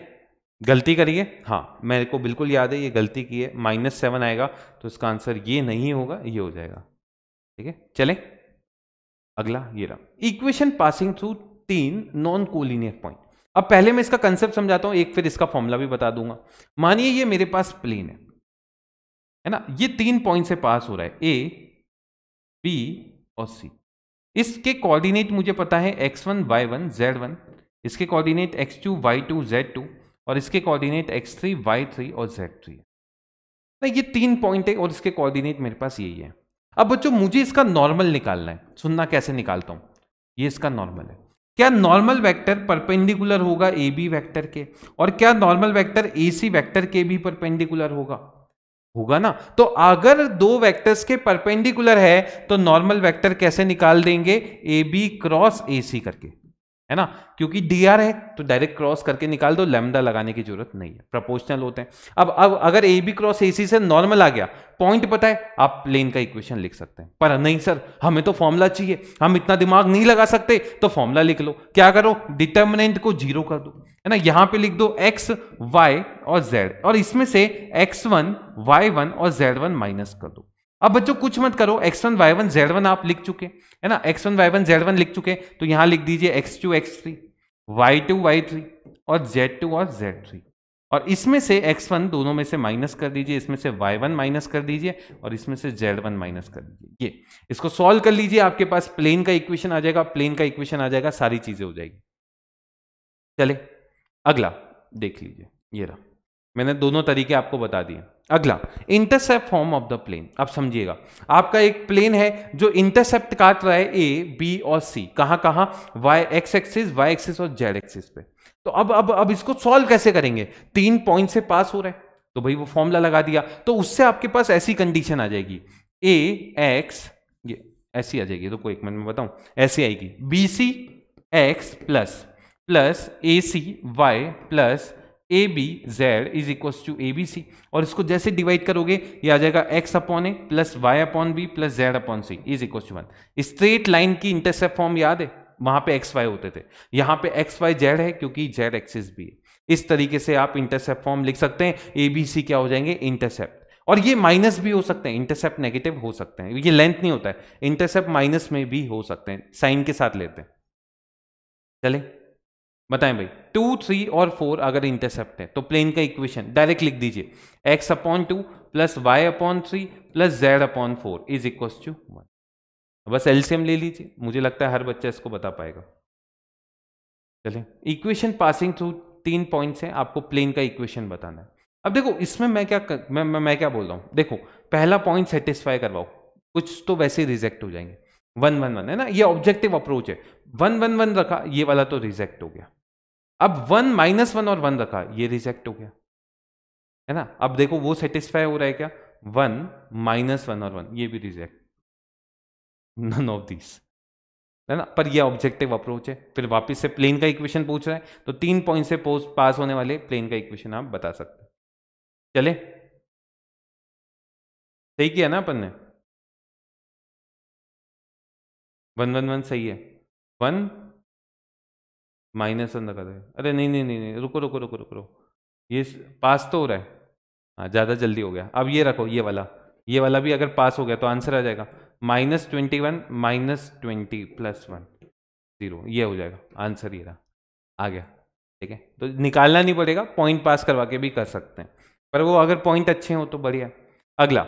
गलती करिए, हाँ मेरे को बिल्कुल याद है ये गलती की है, -7 आएगा तो इसका आंसर ये नहीं होगा, ये हो जाएगा। ठीक है चले अगला, ये रहा equation passing through 3 non collinear point. अब पहले मैं इसका कंसेप्ट समझाता हूं, एक फिर इसका फॉर्मूला भी बता दूंगा। मानिए ये मेरे पास प्लेन है ना, ये 3 पॉइंट से पास हो रहा है A, B और C। इसके कोऑर्डिनेट मुझे पता है x1 y1 z1, इसके कोऑर्डिनेट x2 y2 z2 और इसके कोऑर्डिनेट x3 y3 और z3। ये 3 पॉइंट है और इसके कोऑर्डिनेट मेरे पास यही है। अब बच्चों मुझे इसका नॉर्मल निकालना है, सुनना कैसे निकालता हूं, ये इसका नॉर्मल है। क्या नॉर्मल वेक्टर परपेंडिकुलर होगा ए बी वेक्टर के, और क्या normal vector A C vector के भी परपेंडिकुलर होगा, होगा ना। तो अगर दो वेक्टर्स के परपेंडिकुलर है तो नॉर्मल वेक्टर कैसे निकाल देंगे, ए बी क्रॉस ए सी करके, है ना, क्योंकि dr है तो डायरेक्ट क्रॉस करके निकाल दो, लैम्डा लगाने की जरूरत नहीं है, प्रोपोर्शनल होते हैं। अब अगर ए बी क्रॉस ए सी से नॉर्मल आ गया, पॉइंट पता है, आप प्लेन का इक्वेशन लिख सकते हैं। पर नहीं सर हमें तो फॉर्मूला चाहिए, हम इतना दिमाग नहीं लगा सकते, तो फॉर्मूला लिख लो। क्या करो, डिटर्मिनेंट को 0 कर दो, है ना, यहां पे लिख दो x y और z, और इसमें से x1 y1 और z1 माइनस कर दो। अब बच्चों कुछ मत करो, x1 y1 z1 आप लिख चुके, है ना, x1 y1 z1 लिख चुके, तो यहां लिख दीजिए x2 x3 y2 y3 और z2 और z3, और इसमें से x1 दोनों में से माइनस कर दीजिए, इसमें से y1 माइनस कर दीजिए और इसमें से z1 माइनस कर दीजिए। ये इसको सॉल्व कर लीजिए, आपके पास प्लेन का इक्वेशन आ जाएगा, प्लेन का इक्वेशन आ जाएगा, सारी चीजें हो जाएगी। चले अगला देख लीजिए, ये रहा, मैंने दोनों तरीके आपको बता दिए। अगला intercept form of the plane. अब समझिएगा, आपका एक प्लेन है जो इंटरसेप्ट काट रहा है ए बी और सी, कहां कहां, x एक्सिस और z एक्सिस पे। तो अब इसको सॉल्व कैसे करेंगे, 3 पॉइंट से पास हो रहा है, तो भाई वो फॉर्मूला लगा दिया, तो उससे आपके पास ऐसी कंडीशन आ जाएगी, a x, ये ऐसी आ जाएगी, तो कोई एक मिनट में बताऊं, ऐसी आएगी, bc x plus A C Y plus A B Z is equal to A B C, और इसको जैसे डिवाइड करोगे ये आ जाएगा X upon A plus Y upon B plus Z upon C is equal to 1। Straight line की इंटरसेप्ट फॉर्म याद है, वहां पे एक्स वाई होते थे, यहां पे एक्स वाई जेड है क्योंकि जेड एक्सिस भी है। इस तरीके से आप इंटरसेप्ट फॉर्म लिख सकते हैं, ए बी सी क्या हो जाएंगे इंटरसेप्ट, और ये माइनस भी हो सकते हैं, इंटरसेप्ट नेगेटिव हो सकते हैं, ये लेंथ नहीं होता है, इंटरसेप्ट माइनस में भी हो सकते हैं, साइन के साथ लेते हैं। चले बताएं भाई, 2 3 और 4 अगर इंटरसेप्ट है तो प्लेन का इक्वेशन डायरेक्ट लिख दीजिए, x upon 2 plus Y upon 3 plus Z upon 4 is equal to 1। बस एलसीएम ले लीजिए, मुझे लगता है हर बच्चा इसको बता पाएगा। चलिए इक्वेशन पासिंग थ्रू 3 पॉइंट्स हैं, आपको प्लेन का इक्वेशन बताना है। अब देखो इसमें मैं क्या बोल रहा हूं, देखो पहला पॉइंट सेटिस्फाई करवाओ, कुछ तो वैसे ही रिजेक्ट हो जाएंगे। 1 1 1 है ना, ये ऑब्जेक्टिव अप्रोच है। 1 1 1 रखा, ये वाला तो रिजेक्ट हो गया। अब 1 -1 और 1 रखा, ये रिजेक्ट हो गया, है ना। अब देखो वो सेटिस्फाई हो रहा है क्या, 1 -1 और 1 ये भी रिजेक्ट, नन ऑफ दिस, है ना। पर ये ऑब्जेक्टिव अप्रोच है, फिर वापस से प्लेन का इक्वेशन पूछ रहा है, तो 3 पॉइंट से पास होने वाले प्लेन का इक्वेशन आप बता सकते हैं। चले सही किया ना अपन ने, 1 1 1 सही है, 1 -1 लगा दे, अरे नहीं नहीं नहीं नहीं, रुको रुको रुको रुको, ये पास तो हो रहा है, हाँ ज़्यादा जल्दी हो गया। अब ये रखो, ये वाला भी अगर पास हो गया तो आंसर आ जाएगा -21 -20 प्लस 1 0, ये हो जाएगा आंसर, ये रहा आ गया। ठीक है, तो निकालना नहीं पड़ेगा, पॉइंट पास करवा के भी कर सकते हैं, पर वो अगर पॉइंट अच्छे हो तो बढ़िया। अगला,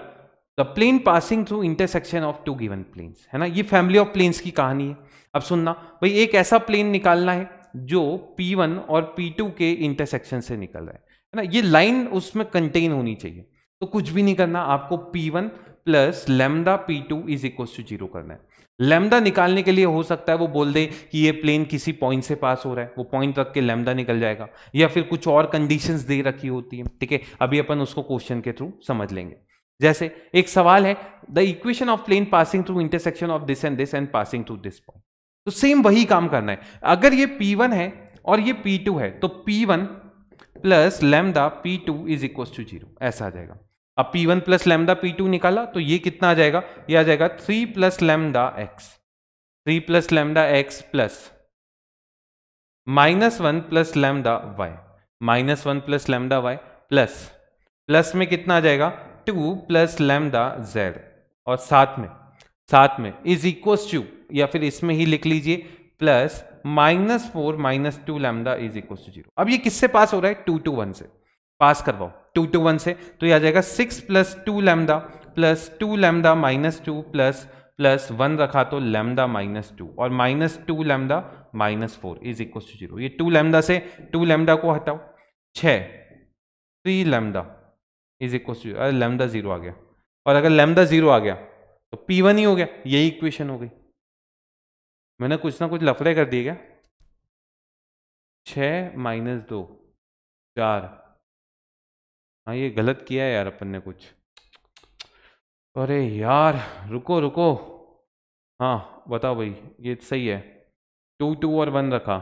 the plane passing through intersection of 2 given planes, है ना, ये फैमिली ऑफ प्लेन्स की कहानी है। अब सुनना भाई, एक ऐसा प्लेन निकालना है जो P1 और P2 के इंटरसेक्शन से निकल रहा है ना, ये लाइन उसमें कंटेन होनी चाहिए। तो कुछ भी नहीं करना, आपको P1 plus lambda P2 is equal to 0 करना है। लैम्डा निकालने के लिए हो सकता है वो बोल दे कि ये प्लेन किसी पॉइंट से पास हो रहा है, वो पॉइंट रख के लैम्डा निकल जाएगा, या फिर कुछ और कंडीशंस दे रखी होती है। ठीक है, अभी अपन उसको क्वेश्चन के थ्रू समझ लेंगे। जैसे एक सवाल है, the equation of plane passing through intersection of this and passing through this point, तो सेम वही काम करना है। अगर ये P1 है और ये P2 है तो P1 plus lambda P2 is equal to 0, ऐसा आ जाएगा। अब P1 प्लस लैम्डा P2 निकाला तो ये कितना आ जाएगा, ये आ जाएगा 3 plus lambda X, 3 plus lambda X plus -1 plus lambda Y, -1 plus lambda Y plus में कितना आ जाएगा 2 प्लस लैम्डा जेड, और साथ में इज इक्वल टू, या फिर इसमें ही लिख लीजिए plus -4 -2 lambda is equal to 0। अब ये किससे पास हो रहा है, 2 to 1 से पास करवाओ, 2 to 1 से, तो ये आ जाएगा 6 plus 2 lambda plus 2 lambda -2 plus 1 रखा तो लैम्डा -2 और -2 लैम्डा -4 इज इक्वल टू 0। ये 2 लैम्डा से 2 लैम्डा को हटाओ, 6 3 लैम्डा इज इक्वल टू, अरे लैम्डा 0 आ गया, और अगर लैम्डा 0 आ गया तो P1 ही हो गया, यही इक्वेशन हो गई। मैंने कुछ ना कुछ लफड़े कर दिए क्या, 6 - 2 4, हाँ ये गलत किया है यार अपन ने कुछ, अरे यार रुको, हाँ बताओ भाई, ये सही है, 2 2 और 1 रखा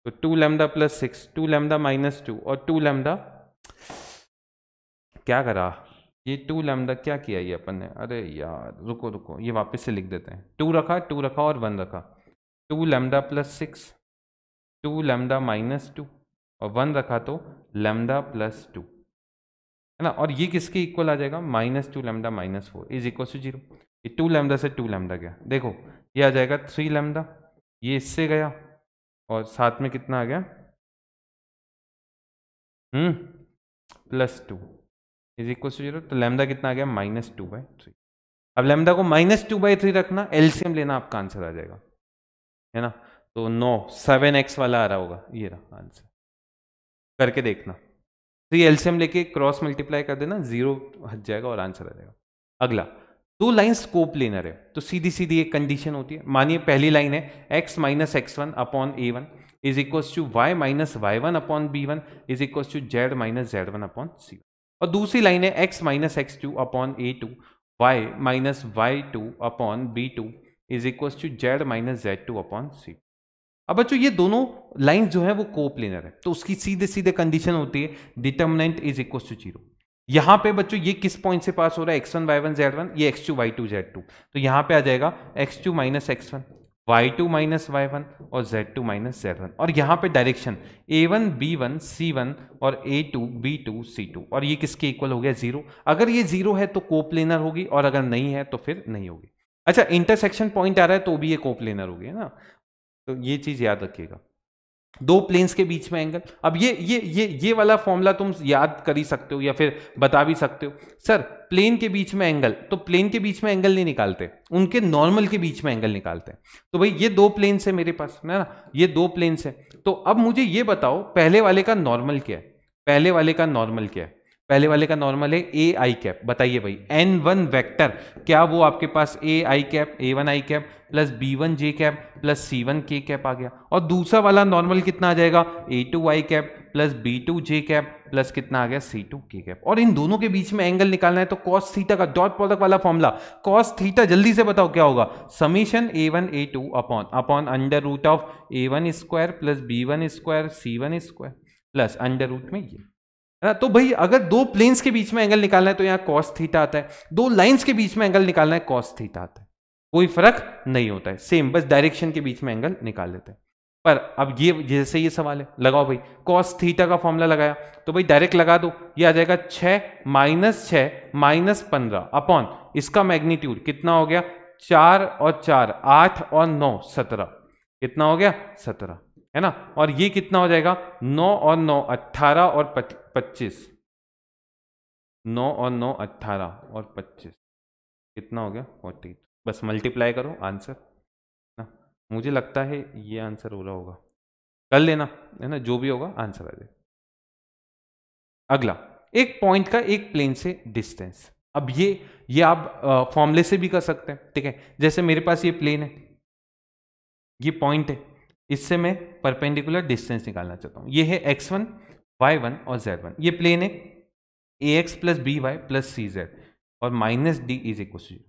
तो 2 लैम्डा प्लस 6, 2 लैम्डा -2 और 2 लैम्डा, क्या करा ये 2 लैम्डा, क्या किया ये अपन ने, अरे यार रुको ये वापस से लिख देते हैं, 2 रखा और 1 रखा, 2 लैम्डा प्लस 6, 2 लैम्डा -2 और 1 रखा तो लैम्डा प्लस 2, है ना, और ये किसके इक्वल आ जाएगा, -2 लैम्डा -4 इज इक्वल टू 0। ये 2 लैम्डा से 2 लैम्डा गया, देखो ये आ जाएगा 3 लैम्डा, ये इससे गया और साथ में कितना आ गया, +2 इज इक्वल टू 0, तो लैम्डा कितना आ गया, -2/3। अब लैम्डा को -2/3 रखना, एलसीएम लेना, आपका आंसर आ जाएगा, है ना। तो 9 7x वाला आ रहा होगा, ये रहा आंसर, करके देखना, तो ये एलसीएम लेके क्रॉस मल्टीप्लाई कर देना, 0 हट जाएगा और आंसर आ जाएगा। अगला, 2 लाइन्स कोप्लेनर है तो सीधी एक कंडीशन होती है। मानिए पहली लाइन है x - x1 upon a1 is equal to y - y1 upon b1 is equal to z - z1 upon c1, और दूसरी लाइन है x - x2 upon a2 y - y2 upon b2 is equal to z - z2 upon c। अब बच्चों ये दोनों लाइन जो है वो कोप्लेनर है, तो उसकी सीधे सीधे कंडीशन होती है डिटर्मिनेंट इज इक्वल टू 0। यहां पे बच्चों ये किस पॉइंट से पास हो रहा है, x1 y1 z1, ये x2 y2 z2, तो यहां पे आ जाएगा x2 minus x1, y2 minus y1 और z2 माइनस z1, और यहां पे डायरेक्शन a1 b1 c1 और a2 b2 c2, और ये किसके इक्वल हो गया 0। अगर ये 0 है तो कोप्लेनर होगी, और अगर नहीं है तो फिर नहीं होगी। अच्छा, इंटरसेक्शन पॉइंट आ रहा है तो भी ये कोप्लेनर होगी, है ना, तो ये चीज याद रखिएगा। दो प्लेन्स के बीच में एंगल, अब ये वाला फॉर्मूला तुम याद कर ही सकते हो या फिर बता भी सकते हो, सर प्लेन के बीच में एंगल, तो प्लेन के बीच में एंगल नहीं निकालते, उनके नॉर्मल के बीच में एंगल निकालते हैं। तो भाई ये दो प्लेन्स है मेरे पास, है ना, ये दो प्लेन्स है, तो अब मुझे ये बताओ पहले वाले का नॉर्मल क्या है, पहले वाले का नॉर्मल क्या है, पहले वाले का नॉर्मल है ए आई कैप, बताइए भाई n1 वेक्टर, क्या वो आपके पास A I cap a1 I cap plus b1 J cap plus c1 के कैप आ गया, और दूसरा वाला नॉर्मल कितना आ जाएगा a2 आई कैप प्लस b2 जे कैप प्लस कितना आ गया c2 के कैप, और इन दोनों के बीच में एंगल निकालना है तो cos थीटा का डॉट प्रोडक्ट वाला फॉर्मूला, cos थीटा जल्दी से बताओ क्या होगा, summation a1 a2 upon under root of a1 square plus b1 square c1 square plus under root में ये, है ना। तो भाई अगर दो प्लेन्स के बीच में एंगल निकालना है तो यहाँ cos थीटा आता है, दो लाइंस के बीच में एंगल निकालना है cos थीटा आता है, कोई फर्क नहीं होता है, सेम, बस डायरेक्शन के बीच में एंगल निकाल लेते हैं। पर अब ये जैसे ये सवाल है, लगाओ भाई cos थीटा का फॉर्मूला लगाया तो भाई डायरेक्ट लगा दो, ये आ जाएगा 6 माइनस 15 अपॉन इसका मैग्नीट्यूड कितना हो गया 4 और 4 8 और 9 17, कितना हो गया 17, है ना, और ये कितना हो जाएगा 9 और 9 18 और 25, 9 और 9 18 और 25 कितना हो गया 40, बस मल्टीप्लाई करो आंसर ना, मुझे लगता है ये आंसर हो रहा होगा, कर लेना, है ना, जो भी होगा आंसर आ जाए। अगला, एक पॉइंट का एक प्लेन से डिस्टेंस, अब ये आप फॉर्मूले से भी कर सकते हैं, ठीक है, जैसे मेरे पास ये प्लेन है, ये पॉइंट है, इससे मैं परपेंडिकुलर डिस्टेंस निकालना चाहता हूं, ये है x1 y1 और z1, ये प्लेन है ax plus B Y plus C Z और minus D is equal to 0।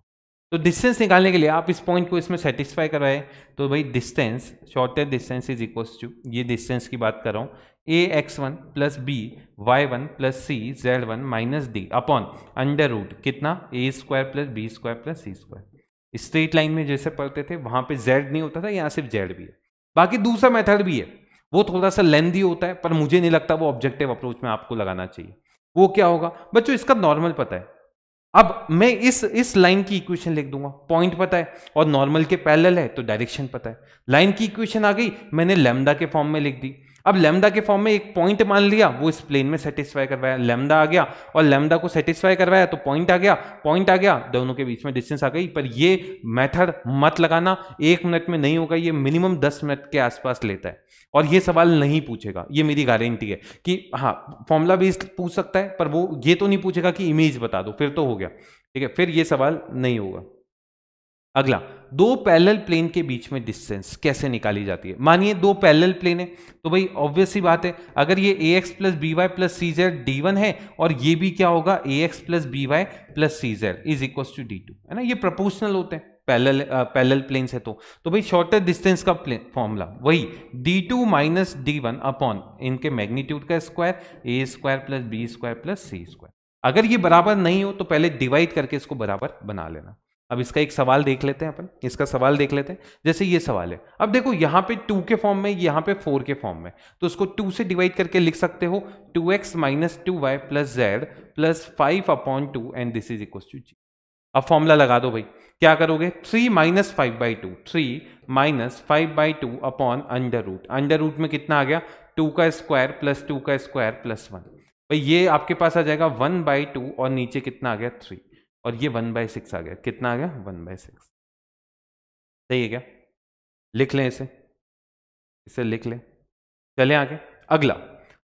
तो डिस्टेंस निकालने के लिए आप इस पॉइंट को इसमें सेटिस्फाई करवाए, तो भाई distance, shortest distance is equal to, ये डिस्टेंस की बात कर रहा हूँ, ax1 plus B y1 plus C z1 minus D upon under root कितना a square plus B square plus C square. Straight line में जैसे पढ़ते थे वहां पे z नहीं होता था, यहाँ सिर्फ z भी है। बाकी दूसरा मेथड भी है, वो थोड़ा सा लेंथी होता है, पर मुझे नहीं लगता वो ऑब्जेक्टिव अप्रोच में आपको लगाना चाहिए। वो क्या होगा बच्चों, इसका नॉर्मल पता है, अब मैं इस लाइन की इक्वेशन लिख दूंगा, पॉइंट पता है और नॉर्मल के पैरेलल है तो डायरेक्शन पता है, लाइन की इक्वेशन आ गई, मैंने लैम्डा के फॉर्म में लिख दी। अब लैम्डा के फॉर्म में एक पॉइंट मान लिया, वो इस प्लेन में सेटिस्फाई करवाया, लैम्डा आ गया और लैम्डा को सेटिस्फाई करवाया तो पॉइंट आ गया, दोनों के बीच में डिस्टेंस आ गई। पर ये मेथड मत लगाना, 1 मिनट में नहीं होगा, ये मिनिमम 10 मिनट के आसपास लेता है और ये सवाल नहीं पूछेगा, ये मेरी गारंटी है कि हाँ फॉर्मूला भी पूछ सकता है पर वो ये तो नहीं पूछेगा कि इमेज बता दो, फिर तो हो गया, ठीक है, फिर ये सवाल नहीं होगा। अगला, दो पैरेलल प्लेन के बीच में डिस्टेंस कैसे निकाली जाती है। मानिए दो पैरेलल प्लेन है तो भाई ऑब्वियस सी बात है, अगर ये ax plus B Y plus C Z D1 है और ये भी क्या होगा ax plus B Y plus C Z is equal to D2, है ना, ये प्रोपोर्शनल होते हैं पैरेलल प्लेन्स है तो भाई शॉर्टेस्ट डिस्टेंस का फॉर्मूला वही D2 माइनस D1 अपॉन इनके मैग्नीट्यूड का square a square plus B square plus C square. अगर ये बराबर नहीं हो तो पहले डिवाइड करके इसको बराबर बना लेना। अब इसका एक सवाल देख लेते हैं अपन, इसका सवाल देख लेते हैं, जैसे ये सवाल है, अब देखो यहाँ पे 2 के फॉर्म में, यहाँ पे 4 के फॉर्म में, तो इसको 2 से डिवाइड करके लिख सकते हो 2x minus 2y plus Z plus 5 upon 2 and this is equal to g। अब फॉर्मूला लगा दो भाई, क्या करोगे 3 minus 5/2, 3 minus 5/2 upon under root में कितना आ गया 2 का स्क्वायर प्लस 2 का स्क्वायर प्लस 1, भाई ये आपके पास आ जाएगा 1/2 और नीचे कितना आ गया 3 और ये 1/6 आ गया, कितना आ गया 1/6, सही है क्या, लिख लें इसे लिख लें, चलें आगे। अगला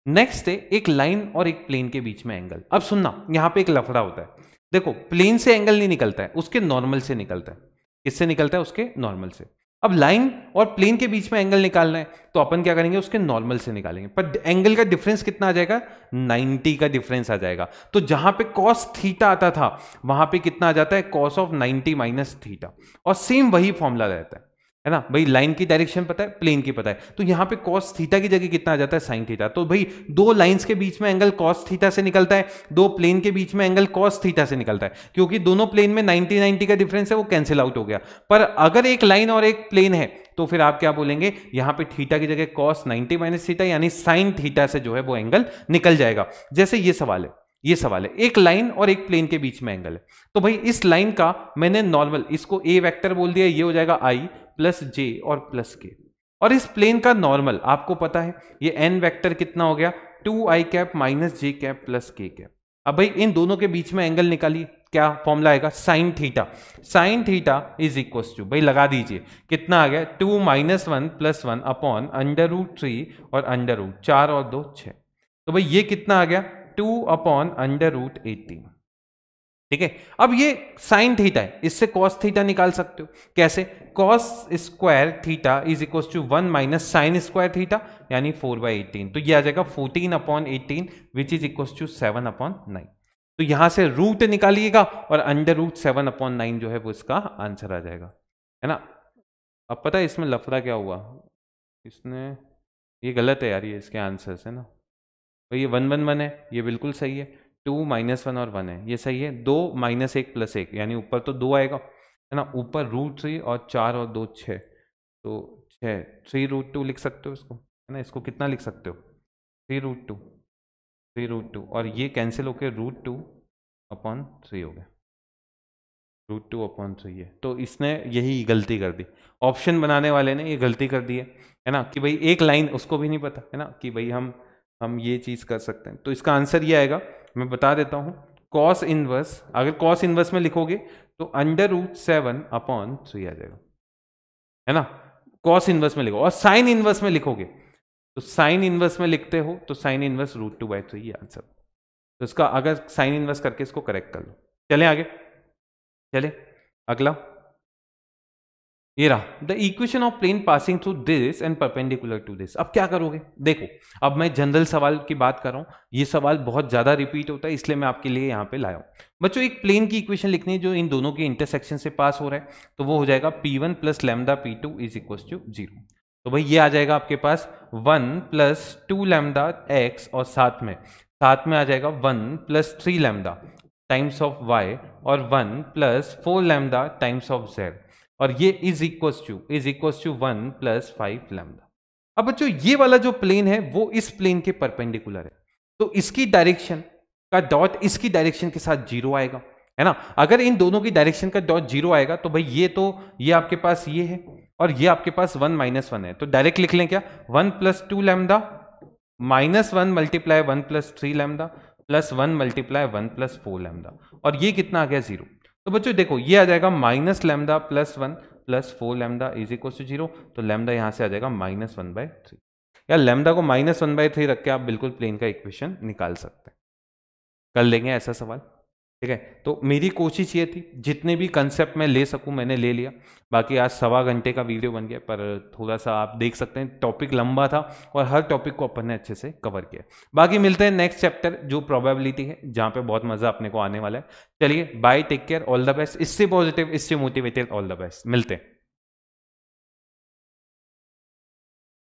नेक्स्ट है एक लाइन और एक प्लेन के बीच में एंगल। अब सुनना, यहां पे एक लफड़ा होता है, देखो प्लेन से एंगल नहीं निकलता है, उसके नॉर्मल से निकलता है। किससे निकलता है? उसके नॉर्मल से। अब लाइन और प्लेन के बीच में एंगल निकालना है तो अपन क्या करेंगे, उसके नॉर्मल से निकालेंगे, पर एंगल का डिफरेंस कितना आ जाएगा 90 का डिफरेंस आ जाएगा। तो जहां पे cos थीटा आता था वहां पे कितना आ जाता है cos ऑफ 90 माइनस थीटा, और सेम वही फॉर्मूला रहता है। है ना भाई, लाइन की डायरेक्शन पता है, प्लेन की पता है, तो यहां पे cos थीटा की जगह कितना आ जाता है, sin थीटा। तो भाई दो लाइंस के बीच में एंगल cos थीटा से निकलता है, दो प्लेन के बीच में एंगल cos थीटा से निकलता है, क्योंकि दोनों प्लेन में 90-90 का डिफरेंस है, वो कैंसिल आउट हो गया। पर अगर एक लाइन और एक प्लेन है तो फिर आप क्या बोलेंगे, यहां पे थीटा की जगह cos 90 माइनस थीटा यानी sin थीटा से जो है वो एंगल निकल जाएगा। जैसे ये सवाल है, एक लाइन और एक प्लेन के बीच में एंगल है, तो भाई इस लाइन का मैंने नॉर्मल, इसको ए वेक्टर बोल दिया, ये हो जाएगा आई प्लस जे और प्लस के, और इस प्लेन का नॉर्मल आपको पता है ये एन वेक्टर कितना हो गया, 2i कैप माइनस जे कैप प्लस के कैप। अब भाई इन दोनों के बीच में एंगल निकालिए, क्या फॉर्मूला आएगा, sine theta is equal to, भाई लगा दीजिए कितना आ गया, 2 माइनस 1 प्लस 1 अपॉन √3 और √4 और 2 6, तो भाई ये कितना आ गया 2 अपॉन √18। ठीक है, अब ये साइन थीटा है, इससे कॉस थीटा निकाल सकते हो, कैसे, cos square theta is equal to 1 minus sine square theta यानी 4/18, तो ये आ जाएगा 14 upon 18 which is equal to 7 upon 9। तो यहां से रूट निकालिएगा और √7 अपॉन 9 जो है वो इसका आंसर आ जाएगा, है ना। अब पता है इसमें लफड़ा क्या हुआ, इसने ये गलत है यार, ये इसके आंसर है ना, तो ये 1 1 1 है, ये बिल्कुल सही है, 2 माइनस 1 और 1 है, ये सही है, 2 माइनस 1 प्लस 1 यानी ऊपर तो 2 आएगा, है ना, ऊपर √3 और 4 और 2 6, तो 6 3√2 लिख सकते हो इसको, है ना, इसको कितना लिख सकते हो 3√2 और ये कैंसिल होकर √2 अपॉन 3 हो गया, √2 अपॉन 3 है। तो इसने यही गलती कर दी, ऑप्शन बनाने वाले ने ये गलती कर दी है ना, कि भाई एक लाइन उसको भी नहीं पता है ना कि भाई हम ये चीज कर सकते हैं। तो इसका आंसर ये आएगा, मैं बता देता हूं, कॉस इनवर्स, अगर कॉस इनवर्स में लिखोगे तो √7 अपॉन 3 आ जाएगा, है ना, कॉस इनवर्स में लिखो, और साइन इनवर्स में लिखोगे तो साइन इनवर्स में लिखते हो तो साइन इनवर्स √2/3 ये आंसर। तो इसका अगर साइन इनवर्स करके इसको करेक्ट कर लो। चलें आगे, चले अगला, ये रहा, the equation of plane passing through this and perpendicular to this. अब क्या करोगे, देखो अब मैं जनरल सवाल की बात कर रहा हूं, ये सवाल बहुत ज्यादा रिपीट होता है इसलिए मैं आपके लिए यहां पे लाया हूं। बच्चों एक प्लेन की इक्वेशन लिखनी है जो इन दोनों के इंटरसेक्शन से पास हो रहा है, तो वो हो जाएगा P1 plus lambda P2 is equal to 0। तो भाई ये आ जाएगा आपके पास 1 प्लस 2 लैम्डा x और साथ में आ जाएगा 1 plus 3 lambda times of y और 1 plus 4 lambda times of z, और ये is equal to 1 plus 5 lambda. अब बच्चों ये वाला जो प्लेन है वो इस प्लेन के परपेंडिकुलर है, तो इसकी डायरेक्शन का डॉट इसकी डायरेक्शन के साथ 0 आएगा, है ना। अगर इन दोनों की डायरेक्शन का डॉट 0 आएगा तो भाई ये आपके पास ये है और ये आपके पास 1 माइनस 1 है, तो डायरेक्ट लिख लें क्या, 1 plus 2 lambda minus 1 multiply 1 plus 3 lambda plus 1 multiply 1 plus 4 lambda, और ये कितना आ गया 0। तो बच्चों देखो ये आ जाएगा minus lambda plus 1 plus 4 lambda is equal to 0, तो लैम्डा यहां से आ जाएगा -1/3। या लैम्डा को -1/3 रख के आप बिल्कुल प्लेन का इक्वेशन निकाल सकते हैं, कर लेंगे ऐसा सवाल, ठीक है। तो मेरी कोशिश ये थी जितने भी कंसेप्ट मैं ले सकूं मैंने ले लिया, बाकी आज 1.25 घंटे का वीडियो बन गया, पर थोड़ा सा आप देख सकते हैं टॉपिक लंबा था और हर टॉपिक को अपन ने अच्छे से कवर किया। बाकी मिलते हैं नेक्स्ट चैप्टर जो प्रोबेबिलिटी है, जहां पे बहुत मजा अपने को आने वाला है। चलिए bye, take care, all the best, इससे पॉजिटिव इससे मोटिवेटेड, ऑल द बेस्ट, मिलते हैं।